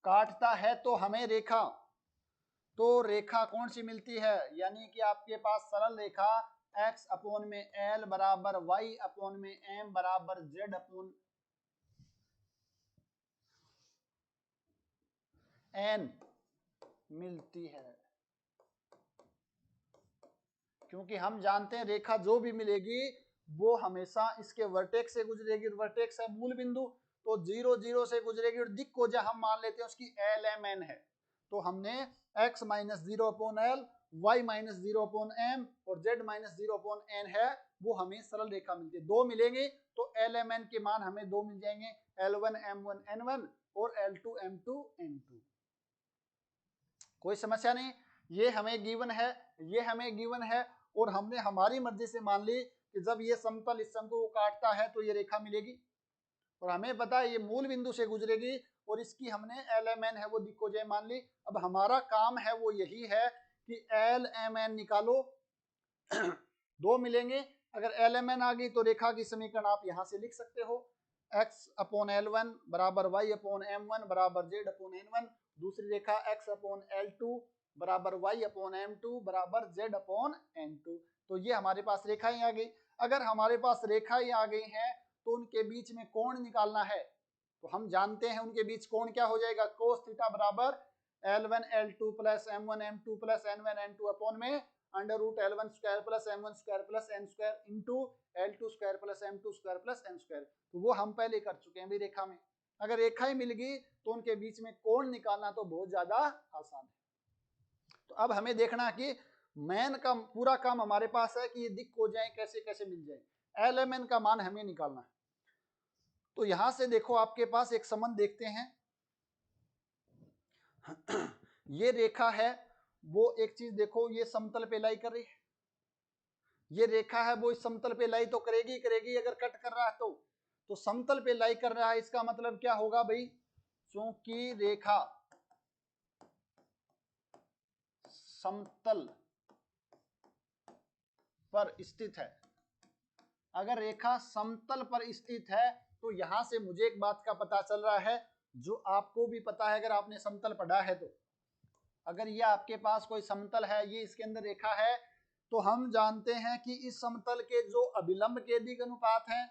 काटता है, तो हमें रेखा, तो रेखा कौन सी मिलती है, यानी कि आपके पास सरल रेखा x अपोन में l बराबर y अपोन में m बराबर z अपोन n मिलती है। क्योंकि हम जानते हैं रेखा जो भी मिलेगी वो हमेशा इसके वर्टेक्स से गुजरेगी, वर्टेक्स है मूल बिंदु, तो 0 0 से गुजरेगी, और दिक् को जो हम मान लेते हैं उसकी lmn है। तो हमने x minus 0 upon l, y minus 0 upon m और z माइनस 0 अपॉन n है, वो हमें सरल रेखा मिलती है। दो मिलेंगे तो lmn के मान हमें दो मिल जाएंगे, l1 m1 n1 और l2 m2 n2। कोई समस्या नहीं, ये हमें गिवन है, ये हमें गिवन है, और हमने हमारी मर्जी से मान ली कि जब ये समतल इस शंकु को काटता है तो ये रेखा मिलेगी, और हमें पता है ये मूल बिंदु से गुजरेगी, और इसकी हमने lmn है वो दिक्कोजय मान ली। अब हमारा काम है वो यही है कि lmn निकालो। दो मिलेंगे, अगर lmn आ गई तो रेखा की समीकरण आप यहां से लिख सकते हो, x अपोन l1 बराबर y अपोन m1 बराबर z अपोन n1। दूसरी रेखा x अपोन l2 बराबर y अपोन m2 बराबर z अपोन n2। तो ये हमारे पास रेखाएं आ गई। अगर हमारे पास रेखाएं आ गई हैं तो उनके बीच में कोण निकालना है। तो हम जानते हैं उनके बीच कोण क्या हो जाएगा, कोस थीटा बराबर l1 l2 plus m1 m2 plus n1 n2 upon में under root l1 square plus m1 square plus n square into l2 square plus m2 square plus n square. तो वो हम पहले कर चुके हैं भी रेखा में। अगर रेखा ही मिल गई तो उनके बीच में कोण निकालना तो बहुत ज्यादा आसान है। तो अब हमें देखना कि मैन का पूरा काम हमारे पास है कि ये दिक् हो जाए, कैसे कैसे मिल जाए, lmn का मान हमें निकालना है। तो यहां से देखो आपके पास एक संबंध देखते हैं। ये रेखा है, वो एक चीज देखो, ये समतल पे लाई कर रही है, ये रेखा है वो इस समतल पे लाई तो करेगी करेगी, अगर कट कर रहा है तो तो समतल पे लाई कर रहा है, इसका मतलब क्या होगा भाई, चूंकि रेखा समतल पर स्थित है, अगर रेखा समतल पर स्थित है तो यहां से मुझे एक बात का पता चल रहा है जो आपको भी पता है अगर आपने समतल पढ़ा है तो, अगर ये आपके पास कोई समतल है, ये इसके अंदर रेखा है, तो हम जानते हैं कि इस समतल के जो अभिलंब के दिग अनुपात हैं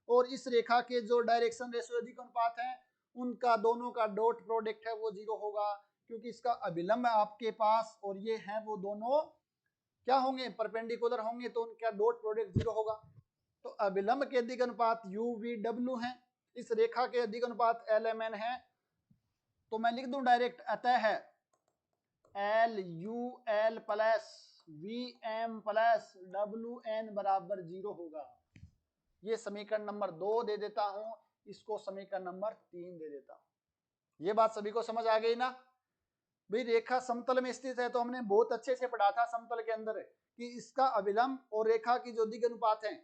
और इस रेखा के जो डायरेक्शन रेशियो दिग अनुपात हैं, उनका दोनों का डॉट प्रोडक्ट है वो 0 होगा, क्योंकि इसका अभिलंब आपके पास और ये हैं वो दोनों क्या होंगे, परपेंडिकुलर होंगे, तो उनका डॉट प्रोडक्ट 0 होगा। तो अभिलंब के दिग अनुपात UVW है, इस रेखा के दिग अनुपात LMN है, तो मैं लिख दूं डायरेक्ट, अतः है LUL plus VM plus WN बराबर 0 होगा। ये समीकरण नंबर 2 दे देता हूं, इसको समीकरण नंबर 3 दे देता हूं। ये बात सभी को समझ आ गई ना भाई, रेखा समतल में स्थित है तो हमने बहुत अच्छे से पढ़ा था समतल के अंदर कि इसका अभिलंब और रेखा की जो दिग अनुपात है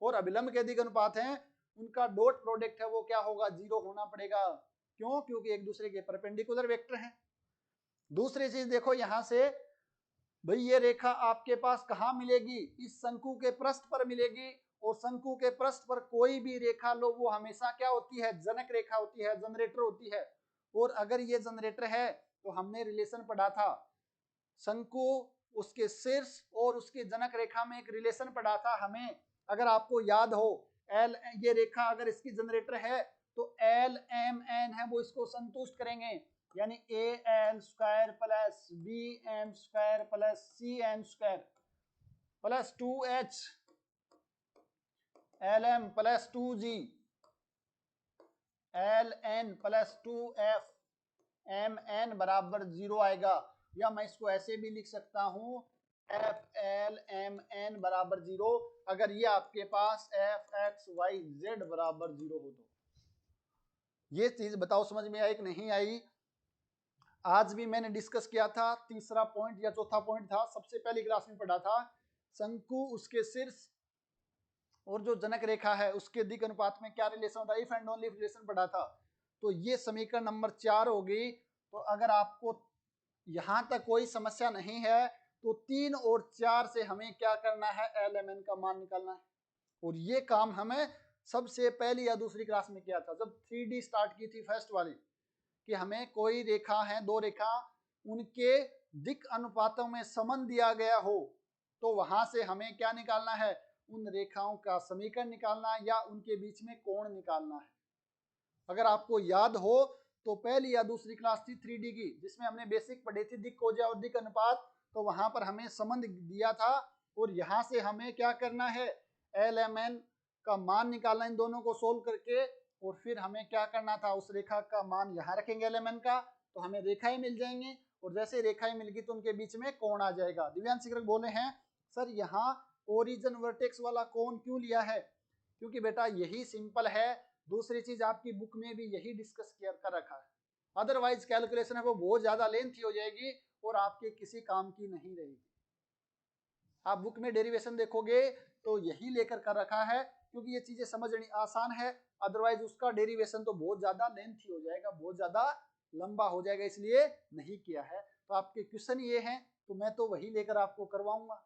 और अभिलंब के दिग अनुपात हैं, उनका डॉट प्रोडक्ट है वो क्या होगा, 0 होना पड़ेगा। क्यों, क्योंकि एक दूसरे के परपेंडिकुलर वेक्टर हैं। दूसरी चीज देखो यहां से भाई, ये रेखा आपके पास कहां मिलेगी, इस शंकु के पृष्ठ पर मिलेगी, और शंकु के पृष्ठ पर कोई भी रेखा लो वो हमेशा क्या होती है, जनक रेखा होती है, जनरेटर होती है। और अगर ये जनरेटर है तो हमने रिलेशन पढ़ा था, शंकु, उसके शीर्ष और उसके जनक रेखा में एक रिलेशन पढ़ा था हमें, अगर आपको याद हो, एल, ये रेखा अगर इसकी जनरेटर है तो LMN है वो इसको संतुष्ट करेंगे, यानी AL square plus BM square plus CN square plus 2H LM plus 2G LN plus 2F MN बराबर 0 आएगा, या मैं इसको ऐसे भी लिख सकता हूं FLMN बराबर 0, अगर ये आपके पास FXYZ बराबर 0 हो तो। ये चीज बताओ समझ में आई कि नहीं आई। आज भी मैंने डिस्कस किया था, तीसरा पॉइंट या चौथा पॉइंट था, सबसे पहली क्लास में पढ़ा था, शंकु, उसके शीर्ष और जो जनक रेखा है उसके दिग अनुपात में क्या रिलेशन होता है, इफ एंड ओनली रिलेशन पढ़ा था। तो ये समीकरण नंबर 4 होगी। तो अगर आपको यहां तक कोई समस्या नहीं है तो 3 और 4 से हमें क्या करना है, LMN का मान निकालना है। और ये काम हमें सबसे पहली या दूसरी क्लास में किया था, जब 3D स्टार्ट की थी फर्स्ट वाली, कि हमें कोई रेखा है, दो रेखा, उनके दिक् अनुपातों में संबंध दिया गया हो तो वहां से हमें क्या निकालना है, उन रेखाओं का समीकरण निकालना है या उनके बीच में कोण निकालना है। अगर आपको याद हो तो पहली या दूसरी क्लास थी 3D की, जिसमें हमने बेसिक पढ़ी थी दिक् कोजा और दिक् अनुपात, तो वहां पर हमें संबंध दिया था और यहां से हमें क्या करना है, LMN का मान निकालना, इन दोनों को सोल्व करके, और फिर हमें क्या करना था, उस रेखा का मान यहाँ रखेंगे LMN का, तो हमें रेखाएं मिल जाएंगी, और जैसे रेखाएं मिल गई तो उनके बीच में कोण आ जाएगा। दिव्यांश शिक्षक बोले हैं सर यहाँ ओरिजिन वर्टेक्स वाला कोण क्यों लिया है, क्योंकि बेटा यही सिंपल है, दूसरी चीज आपकी बुक में भी यही डिस्कस कर रखा है, अदरवाइज कैलकुलेशन है वो बहुत ज्यादा लेंथी हो जाएगी और आपके किसी काम की नहीं रहेगी। आप बुक में डेरिवेशन देखोगे तो यही लेकर कर रखा है, क्योंकि ये चीजें समझनी आसान है, अदरवाइज उसका डेरिवेशन तो बहुत ज्यादा लेंथी हो जाएगा, बहुत ज्यादा लंबा हो जाएगा, इसलिए नहीं किया है। तो आपके क्वेश्चन ये हैं तो मैं तो वही लेकर आपको करवाऊंगा,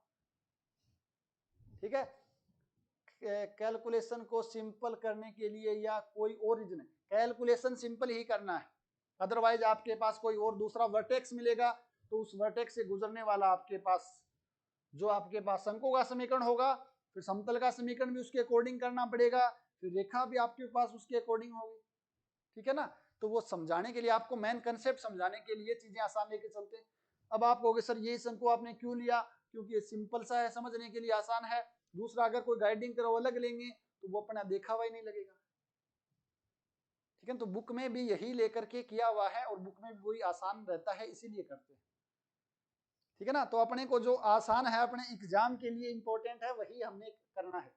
ठीक है। कैलकुलेशन को सिंपल करने के लिए या कोई और रीजन, कैलकुलेशन सिंपल ही करना है, अदरवाइज आपके पास कोई और दूसरा वर्टेक्स मिलेगा तो उस वर्टेक्स से गुजरने वाला आपके पास जो आपके पास शंकु का समीकरण होगा, फिर समतल का समीकरण भी उसके अकॉर्डिंग करना पड़ेगा, फिर रेखा भी आपके पास उसके अकॉर्डिंग होगी, ठीक है ना। तो वो समझाने के लिए, आपको मेन कंसेप्ट समझाने के लिए चीजें आसान लेके चलते हैं। अब आप कहोगे सर ये शंकु आपने क्यों लिया, क्योंकि ये सिंपल सा है, समझने के लिए आसान है। दूसरा अगर कोई गाइडिंग करो अलग लेंगे तो वो अपना देखा हुआ ही नहीं लगेगा, ठीक है। तो बुक में भी यही लेकर के किया हुआ है और बुक में भी वही आसान रहता है, इसीलिए करते हैं, ठीक है ना। तो अपने को जो आसान है, अपने एग्जाम के लिए इंपॉर्टेंट है, वही हमने करना है।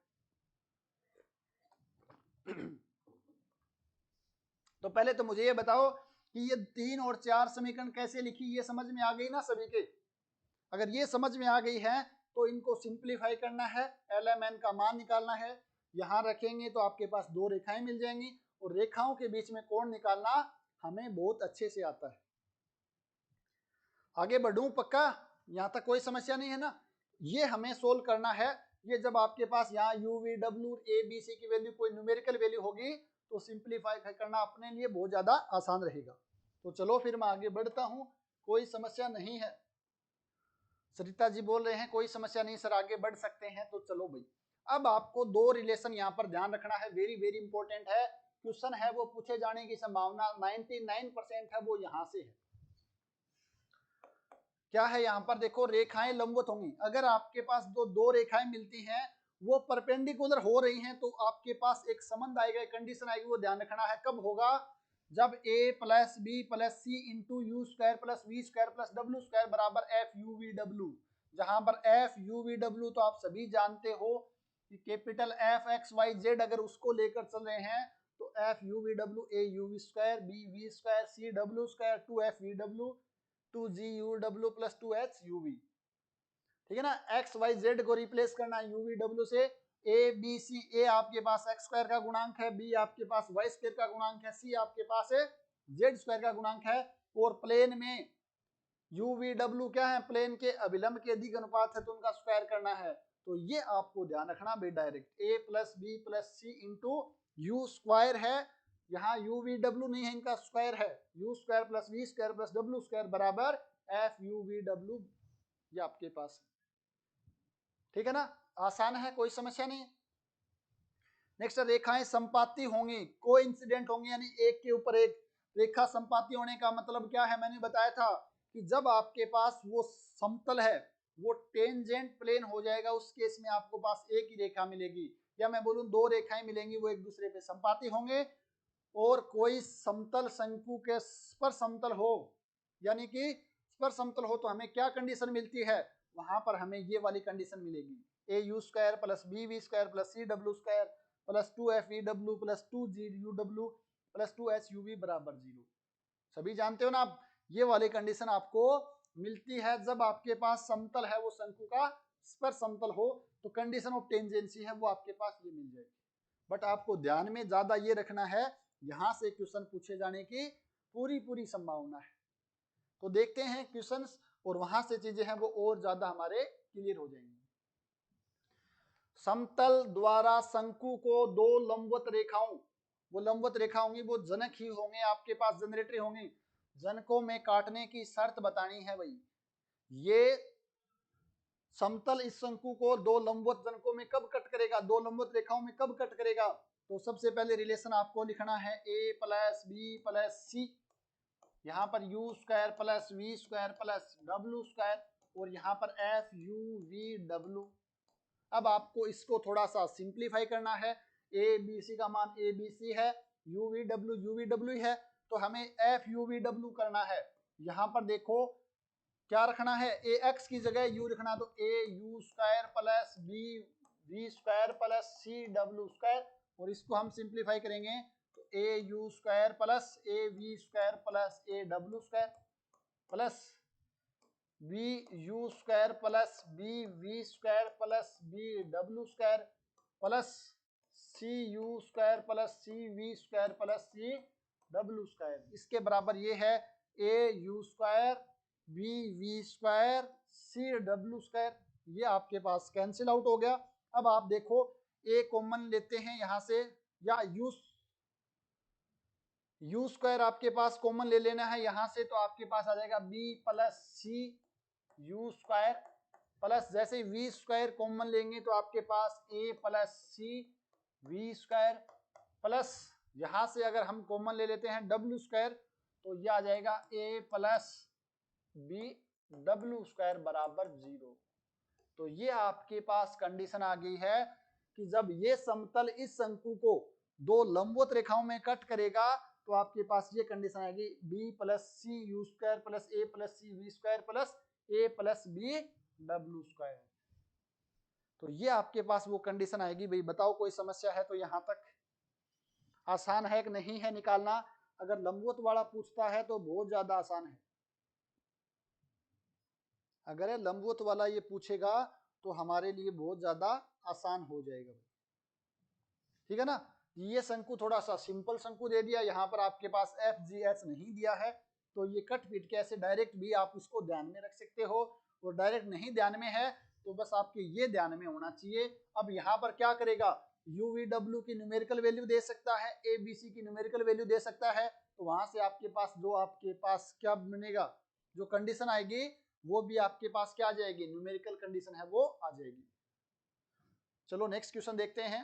तो पहले तो मुझे ये बताओ कि ये 3 और 4 समीकरण कैसे लिखी, ये समझ में आ गई ना सभी के। अगर ये समझ में आ गई है तो इनको सिंप्लीफाई करना है, LMN का मान निकालना है, यहाँ रखेंगे तो आपके पास दो रेखाएं मिल जाएंगी, और रेखाओं के बीच में कोण निकालना हमें बहुत अच्छे से आता है। आगे बढ़ूं पक्का? यहाँ तक कोई समस्या नहीं है ना? ये हमें सोल्व करना है। ये जब आपके पास यहाँ u v w a b c की वैल्यू कोई न्यूमेरिकल वैल्यू होगी तो सिंप्लीफाई करना अपने लिए बहुत ज्यादा आसान रहेगा। तो चलो फिर मैं आगे बढ़ता हूँ, कोई समस्या नहीं है। सरिता जी बोल रहे हैं कोई समस्या नहीं सर, आगे बढ़ सकते हैं। तो चलो भाई, अब आपको दो रिलेशन यहाँ पर ध्यान रखना है, वेरी वेरी इंपॉर्टेंट है। क्वेश्चन है वो पूछे जाने की संभावना 99% है, वो यहाँ से है। क्या है यहाँ पर? देखो, रेखाएं लंबवत होंगी। अगर आपके पास दो रेखाएं मिलती हैं, वो परपेंडिकुलर हो रही हैं, तो आपके पास एक संबंध आएगा, कंडीशन आएगी, वो ध्यान रखना है। कब होगा? जब a plus B plus C into U square plus V square plus W square बराबर एफ यू वी डब्ल्यू। जहां पर एफ यू वी डब्ल्यू तो आप सभी जानते हो कि capital F X Y Z, अगर उसको लेकर चल रहे हैं तो F you we W A U V square B V square C W square two F V W two G U W plus two H U V. ठीक है ना? एक्स वाई जेड को रिप्लेस करना है you V W से। A B C, ए आपके पास x square का गुणांक है, बी आपके पास वाई स्क्वायर का गुणांक है, सी आपके पास है जेड स्क्वायर का गुणांक है। और प्लेन में यू वी डब्ल्यू क्या है? प्लेन के अभिलंब के अधिक अनुपात है, तो उनका स्क्वायर करना है। तो ये आपको ध्यान रखना भाई, direct A plus B plus C into U square है, यहाँ यू वी डब्ल्यू नहीं है, इनका स्क्वायर है, U square plus V square plus W square बराबर एफ यू वी डब्ल्यू। ये आपके पास है। ठीक है ना? आसान है, कोई समस्या नहीं। नेक्स्ट, रेखाएं संपाती होंगी, कोइंसिडेंट होंगी, यानी एक के ऊपर एक। रेखा संपाती होने का मतलब क्या है? मैंने बताया था कि जब आपके पास वो समतल है वो टेंजेंट प्लेन हो जाएगा, उस केस में आपको पास एक ही रेखा मिलेगी, या मैं बोलूं दो रेखाएं मिलेंगी, वो एक दूसरे पे संपाती होंगे। और कोई समतल शंकु के स्पर्श समतल हो, यानी कि स्पर्श समतल हो, तो हमें क्या कंडीशन मिलती है? वहां पर हमें ये वाली कंडीशन मिलेगी, A you square plus B V square plus C W square plus two F E W plus two G U W plus two H U V बराबर 0। सभी जानते हो ना आप? ये वाली कंडीशन आपको मिलती है जब आपके पास समतल है वो शंकु का स्पर्श समतल हो, तो कंडीशन ऑफ टेंजेंसी है वो आपके पास ये मिल जाएगी। बट आपको ध्यान में ज्यादा ये रखना है, यहां से क्वेश्चन पूछे जाने की पूरी संभावना है। तो देखते हैं क्वेश्चंस, और वहां से चीजें हैं वो और ज्यादा हमारे क्लियर हो जाएंगी। समतल द्वारा शंकु को दो लंबवत रेखाओं, वो लंबवत रेखा होंगी, वो जनक ही होंगे, आपके पास जनरेटर होंगी, जनकों में काटने की शर्त बतानी है भाई। ये समतल इस शंकु को दो लंबवत जनकों में कब कट करेगा, दो लंबवत रेखाओं में कब कट करेगा? तो सबसे पहले रिलेशन आपको लिखना है A plus B plus C, यहाँ पर U square plus V square plus W square, और यहाँ पर एफ यू वी डब्ल्यू। अब आपको इसको थोड़ा सा सिंप्लीफाई करना है। ए बी सी का मान ए बी सी है, यू वी डब्ल्यू है, तो हमें एफ यू वी डब्ल्यू करना है। यहाँ पर देखो क्या रखना है, ए एक्स की जगह यू रखना, तो A you square plus B V square plus C W square, और इसको हम सिंप्लीफाई करेंगे तो A you square plus A V square plus A W square plus B U square plus B V square plus B W square plus C U square plus C V square plus C W square. इसके बराबर ये है A you square B V square C W square. ये आपके पास cancel out हो गया। अब आप देखो ए कॉमन लेते हैं यहां से, या यू स्क्वायर आपके पास कॉमन ले लेना है यहां से, तो आपके पास आ जाएगा B plus C U square plus, जैसे वी स्क्वायर कॉमन लेंगे तो आपके पास A plus C V square plus, यहां से अगर हम कॉमन ले लेते हैं डब्ल्यू स्क्वायर, तो यह आ जाएगा ए प्लस बी डब्ल्यू स्क्वायर बराबर 0। तो ये आपके पास कंडीशन आ गई है कि जब ये समतल इस शंकु को दो लंबवत रेखाओं में कट करेगा, तो आपके पास ये कंडीशन आएगी B plus C U square plus A plus C V square plus A plus B W square. तो ये आपके पास वो कंडीशन आएगी भाई। बताओ कोई समस्या है तो यहां तक आसान है कि नहीं है निकालना? अगर लंबवत वाला पूछता है तो बहुत ज्यादा आसान है, अगर लंबवत वाला ये पूछेगा तो हमारे लिए बहुत ज्यादा आसान हो जाएगा। ठीक है ना। ये शंकु थोड़ा सा सिंपल शंकु दे दिया, यहाँ पर आपके पास FGH नहीं दिया है, तो ये कट पीट के ऐसे डायरेक्ट भी आप उसको ध्यान में रख सकते हो, और डायरेक्ट नहीं ध्यान में है तो बस आपके ये ध्यान में होना चाहिए। अब यहाँ पर क्या करेगा, UVW की न्यूमेरिकल वैल्यू दे सकता है, ABC की न्यूमेरिकल वैल्यू दे सकता है, तो वहां से आपके पास जो आपके पास क्या बनेगा, जो कंडीशन आएगी वो भी आपके पास क्या आ जाएगी, न्यूमेरिकल कंडीशन है वो आ जाएगी। चलो नेक्स्ट क्वेश्चन देखते हैं।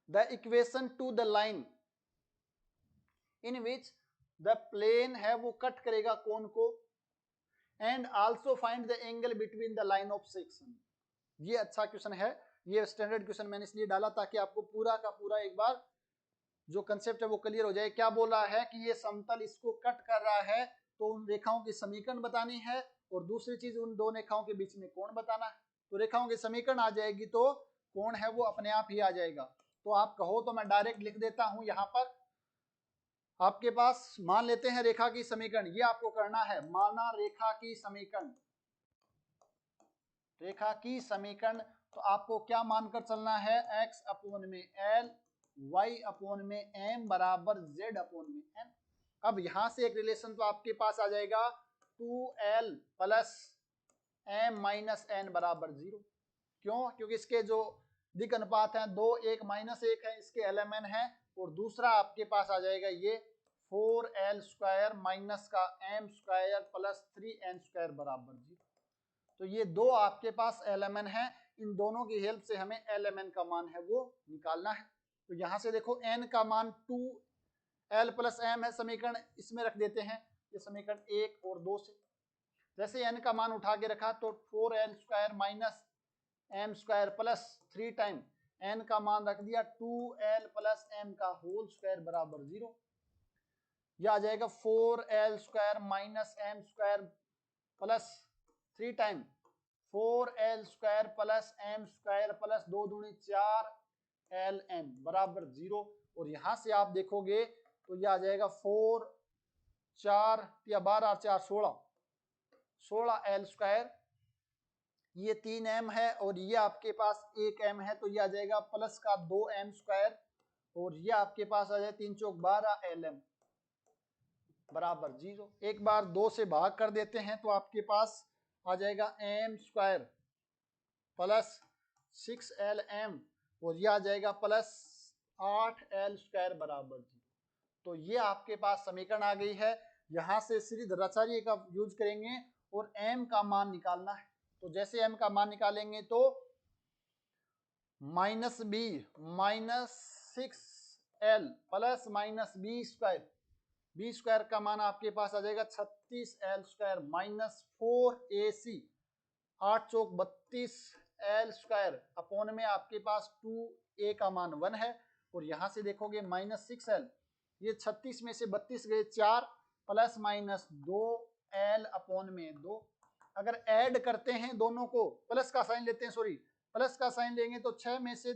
The equation to the line in which the plane है वो कट करेगा कोन को, and also find the angle between the line of section. ये अच्छा क्वेश्चन है, ये स्टैंडर्ड क्वेश्चन मैंने इसलिए डाला ताकि आपको पूरा का पूरा एक बार जो कंसेप्ट है वो क्लियर हो जाए। क्या बोल रहा है कि ये समतल इसको कट कर रहा है, तो उन रेखाओं की समीकरण बतानी है, और दूसरी चीज उन दो रेखाओं के बीच में कोण बताना है। तो रेखाओं की समीकरण आ जाएगी तो कोण है वो अपने आप ही आ जाएगा। तो आप कहो तो मैं डायरेक्ट लिख देता हूं, यहाँ पर आपके पास मान लेते हैं रेखा की समीकरण, ये आपको करना है, माना रेखा की समीकरण, रेखा की समीकरण, तो आपको क्या मानकर चलना है, x अपोन में l, y अपोन में m बराबर z अपोन में n। अब यहां से एक रिलेशन तो आपके पास आ जाएगा 2l plus m minus n बराबर 0। क्यों, क्योंकि इसके जो दिक अनुपात हैं 2 1 माइनस 1 है, इसके lmn है, और दूसरा आपके पास आ जाएगा ये 4l स्क्वायर माइनस का m square plus 3n square बराबर 0। तो ये दो आपके पास lmn है, इन दोनों की हेल्प से हमें lmn का मान है वो निकालना है। तो यहाँ से देखो n का मान 2l प्लस m है, समीकरण इसमें रख देते हैं, ये समीकरण 1 और 2 से। जैसे n का मान उठा के रखा तो 4l square minus m square plus 3 time n का मान रख दिया 2l प्लस m का होल स्क्वायर बराबर 0। यह आ जाएगा 4l square minus m square plus 3 time 4l square plus m square plus 2 दूनी 4lm बराबर 0। और यहां से आप देखोगे तो यह आ जाएगा 4 4 या 12 4 16l स्क्वायर, ये 3m है, और ये आपके पास 1m है, तो ये आ जाएगा प्लस का 2m स्क्वायर, और ये आपके पास आ जाए 3 चौक 12lm बराबर 0। एक बार 2 से भाग कर देते हैं तो आपके पास आ जाएगा m स्क्वायर प्लस 6lm, और ये आ जाएगा प्लस 8l स्क्वायर बराबर 0। तो ये आपके पास समीकरण आ गई है। यहां से सीधे रचार्य का यूज करेंगे और m का मान निकालना है। तो जैसे m का मान निकालेंगे तो minus b minus 6l plus minus b square का मान आपके पास आ जाएगा 36l स्क्वायर माइनस 4ac 8 चौक 32l स्क्वायर अपोन में आपके पास 2a का मान 1 है, और यहां से देखोगे माइनस 6l, ये 36 में से 32 गए 4 प्लस माइनस 2l अपोन में 2। अगर ऐड करते हैं दोनों को, प्लस का साइन लेते हैं, सॉरी प्लस का साइन लेंगे तो 6 में से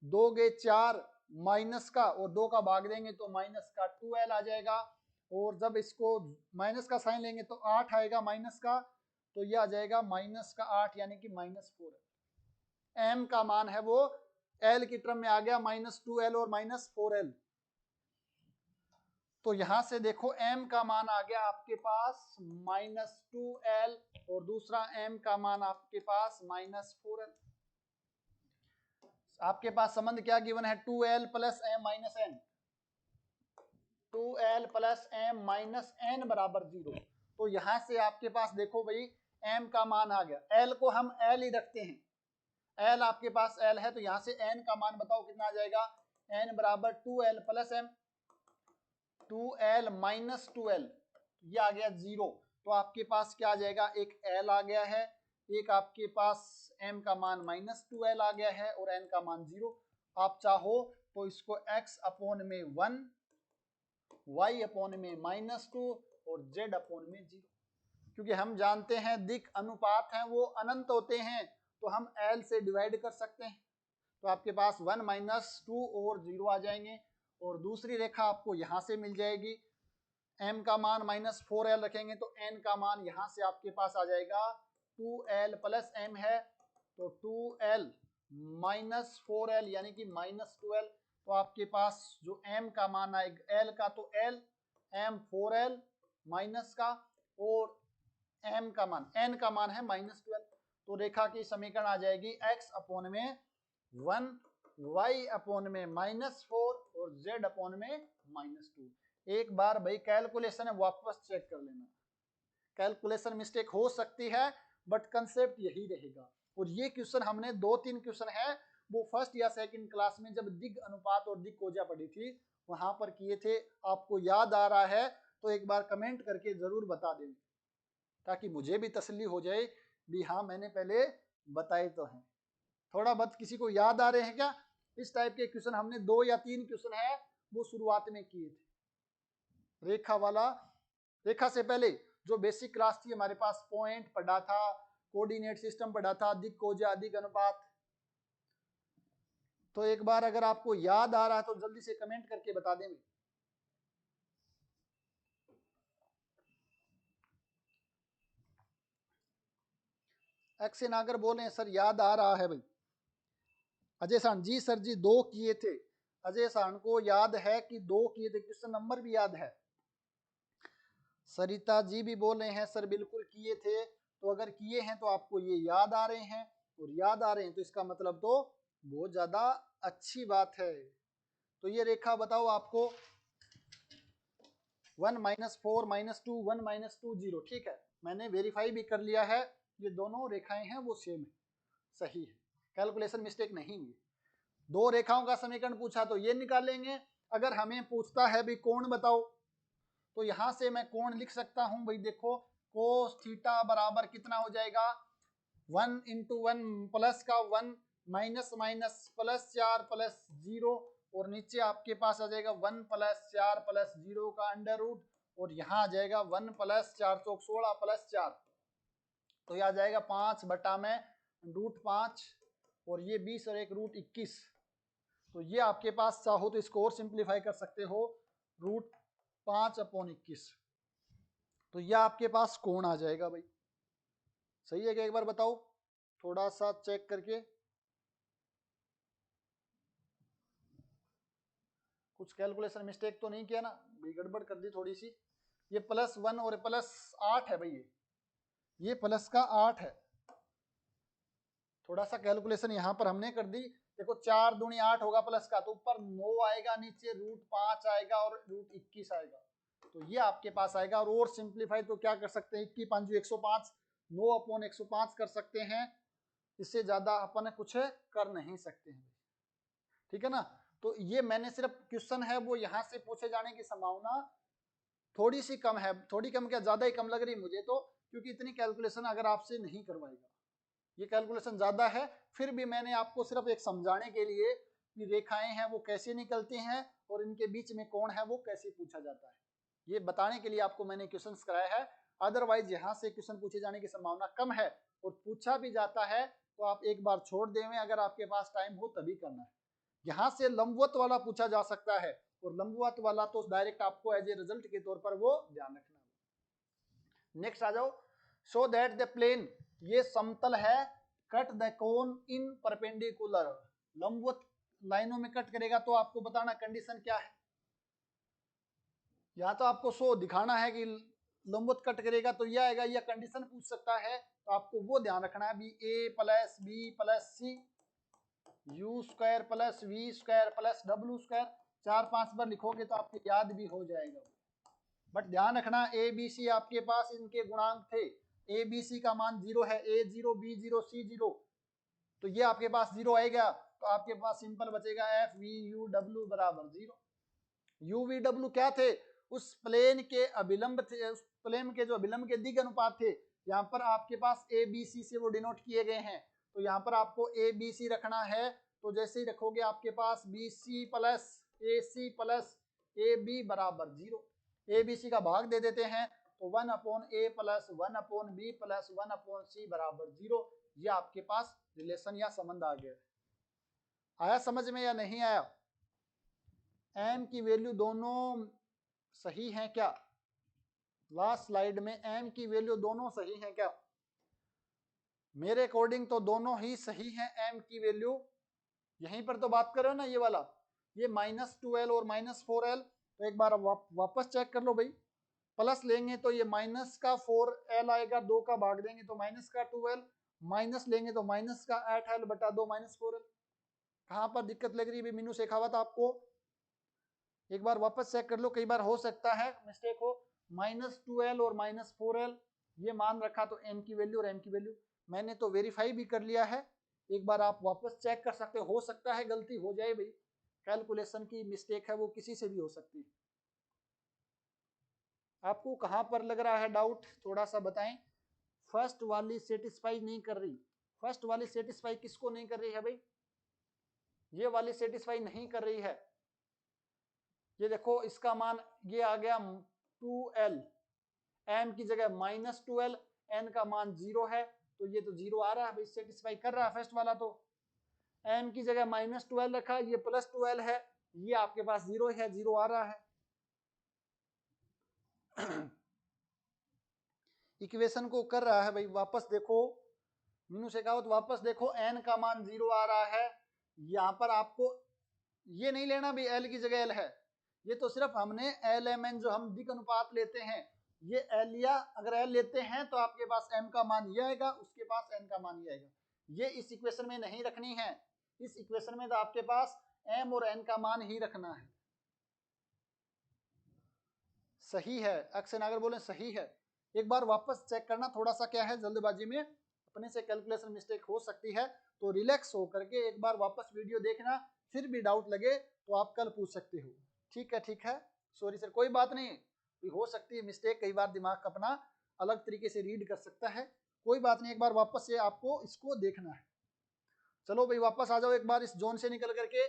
2 गए 4 माइनस का, और 2 का भाग देंगे तो माइनस का 2l आ जाएगा, और जब इसको माइनस का साइन लेंगे तो 8 आएगा माइनस का, तो ये आ जाएगा माइनस का 8 यानी कि माइनस 4l। m का मान है वो l की टर्म में आ गया माइनस 2l और माइनस 4l। तो यहां से देखो m का मान आ गया आपके पास माइनस 2l, और दूसरा m का मान आपके पास माइनस 4l। आपके पास संबंध क्या गिवन है, 2l plus m minus n, 2l plus m minus n बराबर 0। तो यहां से आपके पास देखो भाई m का मान आ गया, l को हम l ही रखते हैं, l आपके पास l है, तो यहां से n का मान बताओ कितना आ जाएगा, n बराबर 2l plus m, 2l minus 2l, ये आ गया 0। तो आपके पास क्या आ जाएगा, एक l आ गया है, एक आपके पास m का मान माइनस 2l आ गया है, और n का मान 0। आप चाहो तो इसको x अपोन में 1, y अपोन में माइनस 2 और z अपोन में 0, क्योंकि हम जानते हैं दिक अनुपात हैं वो अनंत होते हैं, तो हम l से डिवाइड कर सकते हैं। तो आपके पास 1 माइनस 2 और 0 आ जाएंगे, और दूसरी रेखा आपको यहां से मिल जाएगी, m का मान माइनस 4l रखेंगे तो n का मान यहां से आपके पास आ जाएगा 2l प्लस m है, तो 2l -4l यानी कि -12। तो आपके पास जो m का मान आएगा l का, तो l m 4l माइनस का, और m का मान n का मान है -12। तो रेखा की समीकरण आ जाएगी x अपोन में 1, y अपोन में -4 और z अपोन में -2। एक बार भाई कैलकुलेशन है वापस चेक कर लेना, कैलकुलेशन मिस्टेक हो सकती है बट कंसेप्ट यही रहेगा। और ये क्वेश्चन हमने 2-3 क्वेश्चन है वो फर्स्ट या सेकंड क्लास में जब दिग अनुपात और दिग कोजा पढ़ी थी वहां पर किए थे। आपको याद आ रहा है तो एक बार कमेंट करके जरूर बता दें ताकि मुझे भी तसल्ली हो जाए भी हाँ मैंने पहले बताए तो हैं। थोड़ा बहुत किसी को याद आ रहे हैं क्या? इस टाइप के क्वेश्चन हमने 2 या 3 क्वेश्चन है वो शुरुआत में किए थे। रेखा वाला, रेखा से पहले जो बेसिक क्लास थी हमारे पास पॉइंट पढ़ा था, कोऑर्डिनेट सिस्टम पढ़ा था, दिग कोजा दिग अनुपात। तो एक बार अगर आपको याद आ रहा है तो जल्दी से कमेंट करके बता दें। एक्स नागर बोले सर याद आ रहा है भाई। अजय सान जी सर जी 2 किए थे, अजय सान को याद है कि 2 किए थे, क्वेश्चन नंबर भी याद है। सरिता जी भी बोल रहे हैं सर बिल्कुल किए थे। तो अगर किए हैं तो आपको ये याद आ रहे हैं, और याद आ रहे हैं तो इसका मतलब तो बहुत ज्यादा अच्छी बात है। तो ये रेखा बताओ आपको 1 -4 -2 1 -2 0, ठीक है, मैंने वेरीफाई भी कर लिया है, ये दोनों रेखाएं हैं वो सेम है, सही है, कैलकुलेशन मिस्टेक नहीं हुई। 2 रेखाओं का समीकरण पूछा तो ये निकालेंगे। अगर हमें पूछता है भी कोण बताओ तो यहां से मैं कोण लिख सकता हूं भाई, देखो कोस थीटा बराबर कितना हो जाएगा 1 × 1 प्लस का 1 माइनस माइनस +4 +0, और नीचे आपके पास आ जाएगा 1 +4 +0 का अंडर रूट, और यहाँ आ जाएगा 1 +4 = 16 +4, तो यह आ जाएगा 5 में √5, और ये 20 और एक √21। तो ये आपके पास चाहो तो इसको और सिंप्लीफाई कर सकते हो √5/21। तो यह आपके पास कोण आ जाएगा भाई। सही है क्या? एक बार बताओ थोड़ा सा चेक करके, कुछ कैलकुलेशन मिस्टेक तो नहीं किया ना, गड़बड़ कर दी थोड़ी सी। ये +1 और +8 है भाई, ये प्लस का 8 है। थोड़ा सा कैलकुलेशन यहाँ पर हमने कर दी। देखो 4 दूनी 8 होगा प्लस का, तो ऊपर 9 आएगा, नीचे √5 आएगा और √21 आएगा। तो ये आपके पास आएगा। और सिंप्लीफाई तो क्या कर सकते हैं, 21 5 105, 9/105 कर सकते हैं, इससे ज्यादा अपन कुछ कर नहीं सकते हैं, ठीक है ना। तो ये मैंने सिर्फ क्वेश्चन है वो यहाँ से पूछे जाने की संभावना थोड़ी सी कम है, थोड़ी कम क्या ज्यादा ही कम लग रही मुझे तो, क्योंकि इतनी कैलकुलेशन अगर आपसे नहीं करवाएगा, ये कैलकुलेशन ज्यादा है। फिर भी मैंने आपको सिर्फ एक समझाने के लिए कि रेखाएं हैं वो कैसे निकलती हैं और इनके बीच में कौन है वो कैसे पूछा जाता है, ये बताने के लिए आपको मैंने क्वेश्चन कराया है। अदरवाइज यहाँ से क्वेश्चन पूछे जाने की संभावना कम है, और पूछा भी जाता है तो आप एक बार छोड़ दें, अगर आपके पास टाइम हो तभी करना है। यहाँ से लंबवत वाला पूछा जा सकता है, और लंबवत वाला तो डायरेक्ट आपको एज ए रिजल्ट के तौर पर वो ध्यान रखना। नेक्स्ट आ जाओ, शो दैट द प्लेन, ये समतल है, cut the cone in perpendicular, लंबवत लाइनों में कट करेगा। तो आपको बताना कंडीशन क्या है, या तो आपको शो दिखाना है कि लंबवत कट करेगा तो यह आएगा, या कंडीशन पूछ सकता है, तो आपको वो ध्यान रखना है भी a + b + c u² + v² + w², 4-5 बार लिखोगे तो आपको याद भी हो जाएगा। बट ध्यान रखना ए बी सी आपके पास इनके गुणांक थे, ए बी सी का मान 0 है, a0 b0 c0, तो ये आपके पास 0 आएगा, तो आपके पास सिंपल बचेगा f v u w = 0। u v w क्या थे, उस प्लेन के अभिलंब थे, उस प्लेन के जो अभिलंब के दिग अनुपात थे, यहाँ पर आपके पास ए बी सी से वो डिनोट किए गए हैं। तो यहाँ पर आपको ए बी सी रखना है, तो जैसे ही रखोगे आपके पास B C plus A C plus A B = 0, A B C का भाग दे देते हैं, तो 1/a + 1/b + 1/c = 0। ये आपके पास रिलेशन या संबंध आ गया। आया समझ में या नहीं आया? m की वैल्यू दोनों सही हैं क्या? लास्ट स्लाइड में m की वैल्यू दोनों सही हैं क्या? मेरे अकॉर्डिंग तो दोनों ही सही है। m की वैल्यू यहीं पर तो बात कर रहे हो ना, ये वाला, ये -2l और -4l। तो एक बार वापस चेक कर लो भाई। प्लस लेंगे तो ये माइनस का 4l आएगा, 2 का भाग देंगे तो माइनस का 2l, माइनस लेंगे तो माइनस का 8l बटा 2 -4l। कहाँ पर दिक्कत लग रही है? मीनू सिखावत आपको, एक बार वापस चेक कर लो, कई बार हो सकता है मिस्टेक हो। -2l और -4l ये मान रखा, तो m की वैल्यू और m की वैल्यू मैंने तो वेरीफाई भी कर लिया है। एक बार आप वापस चेक कर सकते हो सकता है गलती हो जाए भाई, कैलकुलेशन की मिस्टेक है वो, किसी से भी हो सकती है। आपको कहां पर लग रहा है डाउट, थोड़ा सा बताएं। फर्स्ट वाली सेटिस्फाई नहीं कर रही, फर्स्ट वाली सेटिस्फाई किसको नहीं कर रही है भाई? ये वाली सेटिस्फाई नहीं कर रही है। ये देखो इसका मान ये आ गया 2l, m की जगह -2l, n का मान 0 है, तो ये तो 0 आ रहा है भाई, सेटिस्फाई कर रहा है फर्स्ट वाला। तो m की जगह -12 रखा, ये +12 है, ये आपके पास 0 है, 0 आ रहा है। इक्वेशन को कर रहा है भाई, वापस देखो मीनू से कहा तो वापस देखो, n का मान 0 आ रहा है। यहाँ पर आपको ये नहीं लेना भी l की जगह l है, ये तो सिर्फ हमने lmn जो हम दिक अनुपात लेते हैं, ये l या अगर l लेते हैं तो आपके पास m का मान ये आएगा, उसके पास n का मान ये आएगा। ये इस इक्वेशन में नहीं रखनी है, इस इक्वेशन में तो आपके पास m और n का मान ही रखना है। सही है, अक्षय नागर बोले सही है। एक बार वापस चेक करना, थोड़ा सा क्या है जल्दबाजी में अपने से कैलकुलेशन मिस्टेक हो सकती है, तो रिलैक्स हो करके एक बार वापस वीडियो देखना, फिर भी डाउट लगे तो आप कल पूछ सकते हो। ठीक है, ठीक है, सॉरी सर, कोई बात नहीं, हो सकती है मिस्टेक, कई बार दिमाग अपना अलग तरीके से रीड कर सकता है, कोई बात नहीं, एक बार वापस से आपको इसको देखना है। चलो भाई वापस आ जाओ एक बार इस जोन से निकल करके,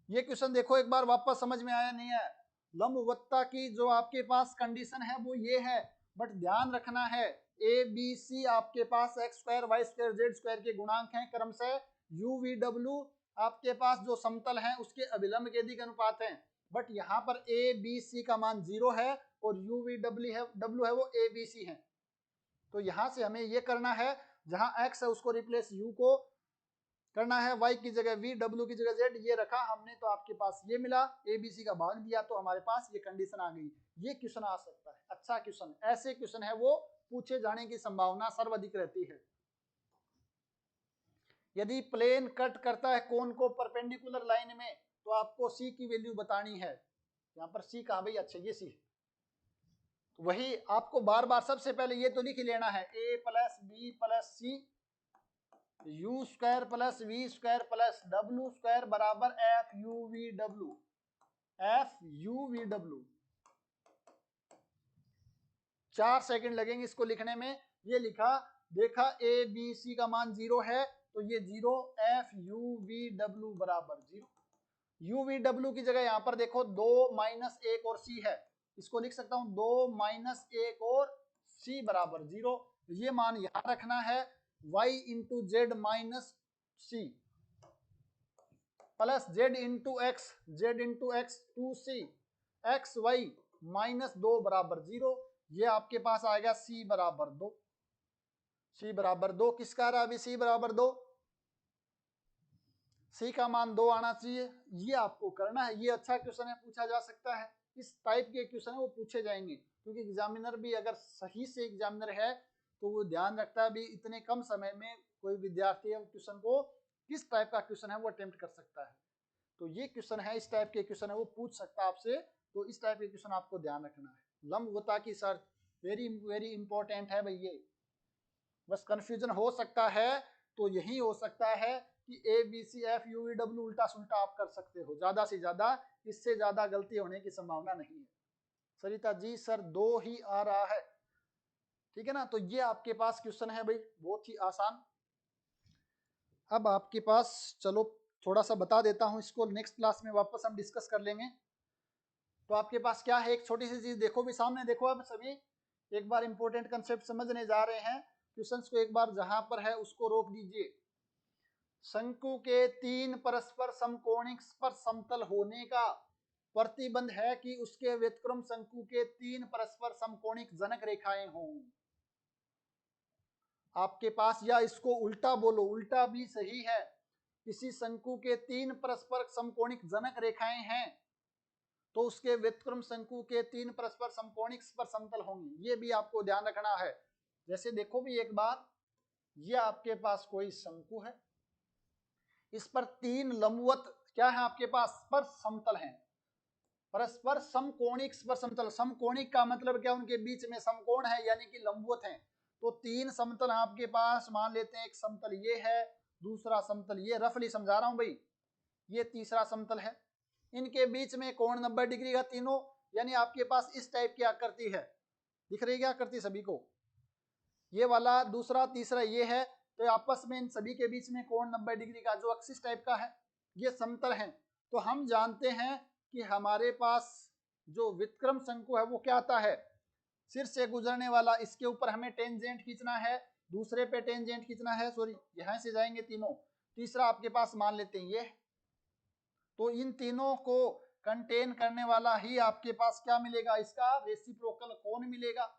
ये क्वेश्चन देखो एक बार वापस, समझ में आया नहीं है? लंबवत्ता की जो आपके पास कंडीशन है वो ये है, बट ध्यान रखना है ए बी सी आपके पास x² y² z² के गुणांक हैं क्रमशः, u v w आपके पास जो समतल हैं उसके अभिलंब के दिक अनुपात हैं, बट यहाँ पर ए बी सी का मान 0 है और u v w है वो ए बी सी है। तो यहाँ से हमें ये करना है, जहाँ x है उसको रिप्लेस u को करना है, y की जगह v, w की जगह z, ये रखा हमने, तो आपके पास ये मिला, ABC का भाग दिया, तो हमारे पास ये कंडीशन आ गई। ये क्वेश्चन आ सकता है, अच्छा क्वेश्चन, ऐसे क्वेश्चन है वो पूछे जाने की संभावना सर्वाधिक रहती है। यदि प्लेन कट करता है कोन को परपेंडिकुलर लाइन में, तो आपको C की वैल्यू बतानी है। यहाँ पर C कहाँ भाई? अच्छा ये C, वही आपको बार बार सबसे पहले ये तो लिख लेना है, a + b + c u² + v² + w² बराबर FUVW, FUVW। 4 सेकंड लगेंगे इसको लिखने में। ये लिखा, देखा a b c का मान 0 है, तो ये 0, FUVW बराबर 0। UVW की जगह यहाँ पर देखो 2 - 1 और c है, इसको लिख सकता हूँ 2 - 1 और c बराबर 0। ये मान यहाँ रखना है, y × z - c plus z × x, z × x 2c, xy -2 बराबर 0। ये आपके पास आएगा c बराबर 2, c बराबर 2 किसका आ रहा है अभी? c बराबर 2, c का मान 2 आना चाहिए। ये आपको करना है, ये अच्छा क्वेश्चन है, पूछा जा सकता है, इस टाइप के क्वेश्चन है वो पूछे जाएंगे, क्योंकि एग्जामिनर भी अगर सही से एग्जामिनर है तो वो ध्यान रखता है भी इतने कम समय में कोई विद्यार्थी क्वेश्चन को किस टाइप का क्वेश्चन है वो अटेम्प्ट कर सकता है। तो ये क्वेश्चन है, इस टाइप के क्वेश्चन है वो पूछ सकता है आपसे, तो इस टाइप के क्वेश्चन आपको ध्यान रखना है। लंबवत्ता की शर्त वेरी वेरी इंपॉर्टेंट है भाई, ये बस कंफ्यूजन हो सकता है तो यही हो सकता है कि A B C F you we W उल्टा सुल्टा आप कर सकते हो, ज्यादा से ज्यादा, इससे ज्यादा गलती होने की संभावना नहीं है। सरिता जी सर 2 ही आ रहा है, ठीक है ना? तो ये आपके पास क्वेश्चन है भाई, बहुत ही आसान। अब आपके पास, चलो थोड़ा सा बता देता हूं इसको, नेक्स्ट क्लास में वापस हम डिस्कस कर लेंगे। तो आपके पास क्या है, एक छोटी सी चीज देखो भी सामने, देखो अब सभी एक बार इंपॉर्टेंट कंसेप्ट समझने जा रहे हैं, क्वेश्चंस को एक बार जहां पर है उसको रोक दीजिए। शंकु के 3 परस्पर समकोणिक पर समतल होने का प्रतिबंध है कि उसके व्यतिक्रम शंकु के 3 परस्पर समकोणिक जनक रेखाएं हों। आपके पास, या इसको उल्टा बोलो, उल्टा भी सही है, किसी शंकु के 3 परस्पर समकोणिक जनक रेखाएं हैं तो उसके व्युत्क्रम शंकु के 3 परस्पर समकोणिक स्पर समतल होंगे। ये भी आपको ध्यान रखना है। जैसे देखो भी एक बार, ये आपके पास कोई शंकु है, इस पर 3 लंबवत क्या है आपके पास, स्पर समतल हैं, परस्पर समकोणिक स्पर समतल। समकोणिक का मतलब क्या, उनके बीच में समकोण है यानी कि लंबवत हैं। तो 3 समतल आपके पास मान लेते हैं, एक समतल ये है, दूसरा समतल ये, रफली समझा रहा हूं भाई, ये तीसरा समतल है। इनके बीच में कोण 90 डिग्री का तीनों, यानी आपके पास इस टाइप की आकृति है, दिख रही है क्या आकृति सभी को, ये वाला, दूसरा, तीसरा ये है। तो आपस में इन सभी के बीच में कोण 90 डिग्री का जो एक्सिस टाइप का है, ये समतल है। तो हम जानते हैं कि हमारे पास जो व्युत्क्रम शंकु है वो क्या आता है, शीर्ष से गुजरने वाला, इसके ऊपर हमें टेंजेंट खींचना है, दूसरे पे टेंजेंट खींचना है, सॉरी यहां से जाएंगे तीनों, तीसरा आपके पास मान लेते हैं ये। तो इन तीनों को कंटेन करने वाला ही आपके पास क्या मिलेगा, इसका रेसिप्रोकल कोण मिलेगा।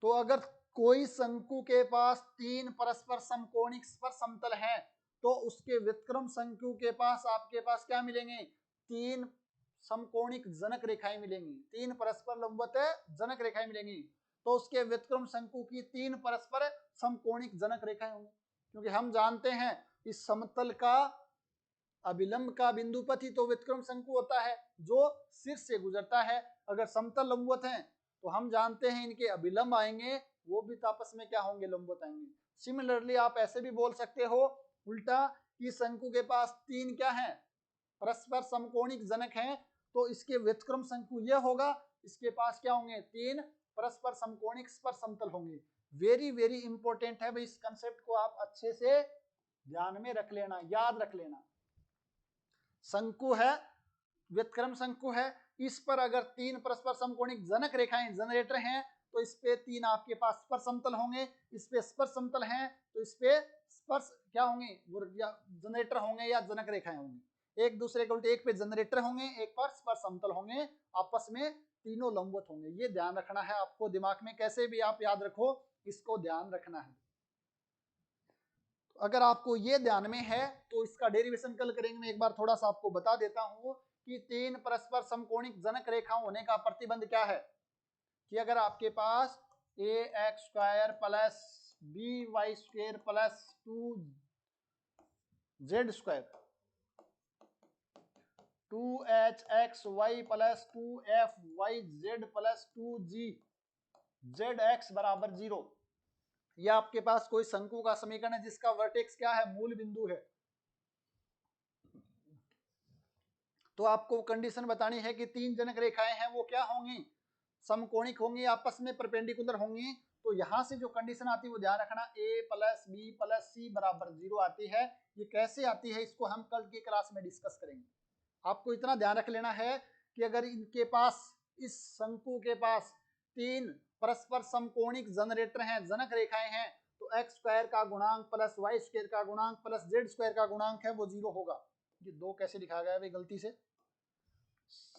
तो अगर कोई शंकु के पास 3 परस्पर समकोणिक स्पर समतल हैं तो उसके व्युत्क्रम शंकु के पास आपके पास क्या मिलेंगे, 3 समकोणिक जनक रेखाएं मिलेंगी, 3 परस्पर लंबवत जनक रेखाएं मिलेंगी। तो उसके व्युत्क्रम शंकु की 3 परस्पर समकोणिक जनक रेखाएं होंगी, क्योंकि हम जानते हैं इस समतल का अभिलंब का बिंदुपति तो व्युत्क्रम शंकु होता है जो शीर्ष से गुजरता है। अगर समतल लंबवत हैं तो हम जानते हैं इनके अभिलंब आएंगे, वो भी तो आपस में क्या होंगे, लंबवत आएंगे। सिमिलरली आप ऐसे भी बोल सकते हो उल्टा कि शंकु के पास 3 क्या है, परस्पर समकोणिक जनक हैं, तो इसके व्युत्क्रम शंकु यह होगा, इसके पास क्या होंगे, 3 परस्पर समकोणिक स्पर समतल होंगे। वेरी वेरी इंपॉर्टेंट है भाई, इस कंसेप्ट को आप अच्छे से ध्यान में रख लेना, याद रख लेना। शंकु है, व्युत्क्रम शंकु है, इस पर अगर 3 परस्पर समकोणिक जनक रेखाएं जनरेटर हैं तो इस पे 3 आपके पास स्पर समतल होंगे, इस पे स्पर समतल हैं तो इस पे स्पर्श क्या होंगे, जनरेटर होंगे या जनक रेखाएं होंगी। एक दूसरे के उल्टे, एक पे जनरेटर होंगे, एक पर स्पर समतल होंगे, आपस में तीनों लंबवत होंगे। ये ध्यान रखना है आपको दिमाग में, कैसे भी आप याद रखो, इसको ध्यान रखना है। अगर आपको ये ध्यान में है तो इसका डेरिवेशन कल करेंगे। मैं एक बार थोड़ा सा आपको बता देता हूं कि 3 परस्पर समकोणिक जनक रेखाओं होने का प्रतिबंध क्या है, कि अगर आपके पास ax² plus by² plus 2z² 2hxy plus 2fyz plus 2gzx बराबर 0, यह आपके पास कोई शंकु का समीकरण है जिसका वर्टेक्स क्या है, मूल बिंदु है। तो आपको कंडीशन बतानी है कि 3 जनक रेखाएं हैं वो क्या होंगी, समकोणिक होंगी, आपस में परपेंडिकुलर होंगी। तो यहां से जो कंडीशन आती है वो ध्यान रखना, a प्लस बी प्लस सी बराबर 0 आती है। ये कैसे आती है इसको हम कल की क्लास में डिस्कस करेंगे। आपको इतना ध्यान रख लेना है कि अगर इनके पास, इस शंकु के पास 3 परस्पर समकोणिक जनरेटर हैं, जनक रेखाएं हैं, तो x² का गुणांक प्लस y² का गुणांक प्लस z² का गुणांक है वो 0 होगा। ये 2 कैसे लिखा गया है गलती से,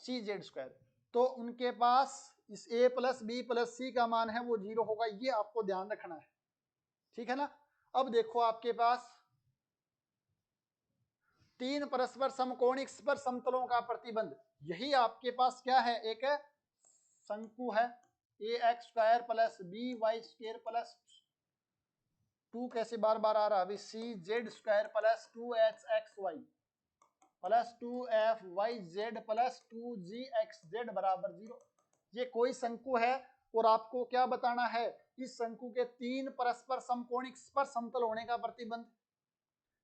cz²। तो उनके पास इस a प्लस बी प्लस सी का मान है वो 0 होगा, ये आपको ध्यान रखना है, ठीक है ना। अब देखो आपके पास 3 परस्पर समकोणिक स्पर समतलों का प्रतिबंध, यही आपके पास क्या है, एक शंकु है ax² प्लस by² प्लस 2 कैसे बार बार आ रहा है अभी, cz² plus 2hxy plus 2fyz plus 2gxz बराबर 0। ये कोई शंकु है और आपको क्या बताना है, इस शंकु के 3 परस्पर समकोणिक स्पर समतल होने का प्रतिबंध।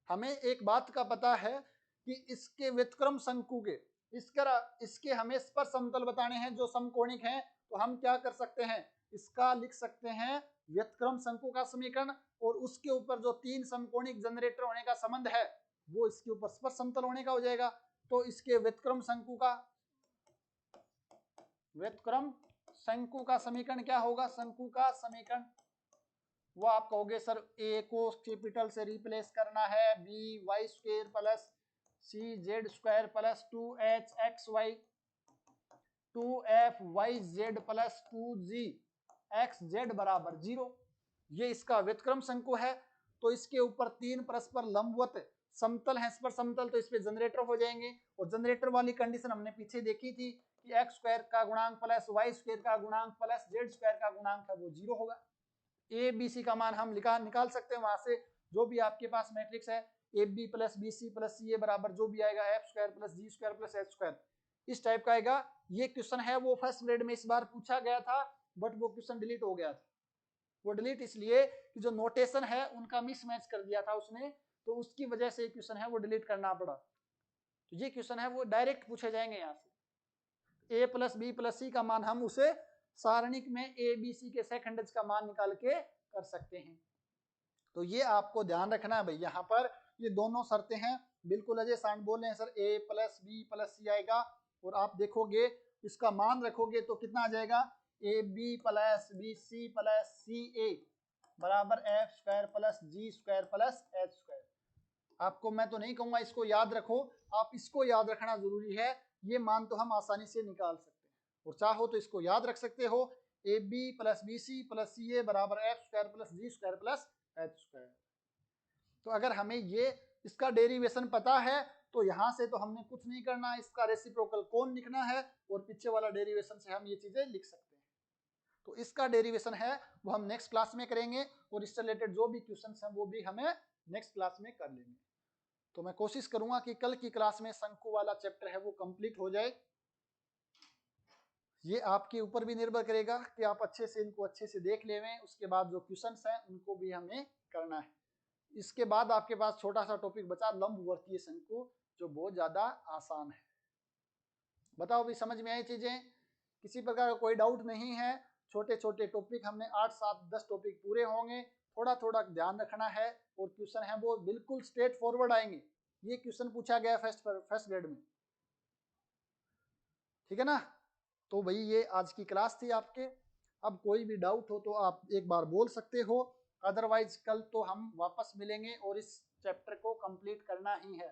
हमें एक बात का पता है कि इसके व्युत्क्रम शंकु के, इसके हमें स्पर समतल बताने हैं जो समकोणिक हैं। तो हम क्या कर सकते हैं, इसका लिख सकते हैं व्युत्क्रम शंकु का समीकरण, और उसके ऊपर जो 3 समकोणिक जनरेटर होने का संबंध है वो इसके ऊपर स्पर समतल होने का हो जाएगा। तो इसके व्युत्क्रम शंकु का समीकरण क्या होगा, शंकु का समीकरण वो आप कहोगे सर a को कैपिटल से रिप्लेस करना है, by² plus cz² plus 2hxy 2fyz plus 2gxz बराबर 0। ये इसका व्युत्क्रम शंकु है, तो इसके ऊपर 3 परस्पर लंबवत समतल है, स्पर्श समतल, तो इस पे जनरेटर हो जाएंगे। और जनरेटर वाली कंडीशन हमने पीछे देखी थी कि एक्स स्क्वायर का गुणांक प्लस वाई स्क्वायर का गुणांक प्लस जेड स्क्वायर का गुणांक है वो 0 होगा। ए बी सी का मान हम निकाल सकते हैं वहां से, जो भी आपके पास मैट्रिक्स है A B plus B C plus C A बराबर जो भी आएगा F square plus G square plus H square, इस टाइप का आएगा। ये क्वेश्चन है वो फर्स्ट ग्रेड में इस बार पूछा गया था, बट वो क्वेश्चन डिलीट हो गया था। वो डिलीट इसलिए कि जो नोटेशन है उनका मिसमैच कर दिया था उसने, तो उसकी वजह से क्वेश्चन है वो डिलीट करना पड़ा। तो ये क्वेश्चन है वो डायरेक्ट पूछे जाएंगे यहाँ से। ए प्लस बी प्लस सी का मान हम उसे सारणिक में ए बी सी के सेकंडज का मान निकाल के कर सकते हैं। तो ये आपको ध्यान रखना है भाई, यहाँ पर ये दोनों शर्तें हैं। बिल्कुल अजय सांड बोल रहे हैं सर ए प्लस बी प्लस सी आएगा, और आप देखोगे इसका मान रखोगे तो कितना आ जाएगा, A B plus B C plus C A बराबर F square plus G square plus H square. आपको मैं तो नहीं कहूंगा इसको याद रखो, आप इसको याद रखना जरूरी है। ये मान तो हम आसानी से निकाल सकते हैं, और चाहो तो इसको याद रख सकते हो, A B plus B C plus C A बराबर F square plus G square plus H square. तो अगर हमें ये इसका डेरिवेशन पता है तो यहाँ से तो हमने कुछ नहीं करना, इसका रेसिप्रोकल कौन लिखना है और पीछे वाला डेरिवेशन से हम ये चीजें लिख सकते हैं। तो इसका डेरिवेशन है वो हम नेक्स्ट क्लास में करेंगे, और इससे रिलेटेड जो भी क्वेश्चन हैं वो भी हमें नेक्स्ट क्लास में कर लेंगे। तो मैं कोशिश करूंगा कि कल की क्लास में शंकु वाला चैप्टर है वो कंप्लीट हो जाए। ये आपके ऊपर भी निर्भर करेगा कि आप अच्छे से इनको अच्छे से देख लेवें, उसके बाद जो क्वेश्चंस हैं उनको भी हमें करना है। इसके बाद आपके पास छोटा सा टॉपिक बचा लंबवर्तीय शंकु, जो बहुत ज्यादा आसान है। बताओ भी समझ में आई चीजें, किसी प्रकार का कोई डाउट नहीं है। छोटे छोटे टॉपिक हमने 8 7 10 टॉपिक पूरे होंगे, थोड़ा थोड़ा ध्यान रखना है, और क्वेश्चन है वो बिल्कुल स्ट्रेट फॉरवर्ड आएंगे। ये क्वेश्चन पूछा गया फर्स्ट ग्रेड में, ठीक है ना। तो भाई ये आज की क्लास थी आपके। अब कोई भी डाउट हो तो आप एक बार बोल सकते हो, अदरवाइज कल तो हम वापस मिलेंगे और इस चैप्टर को कंप्लीट करना ही है।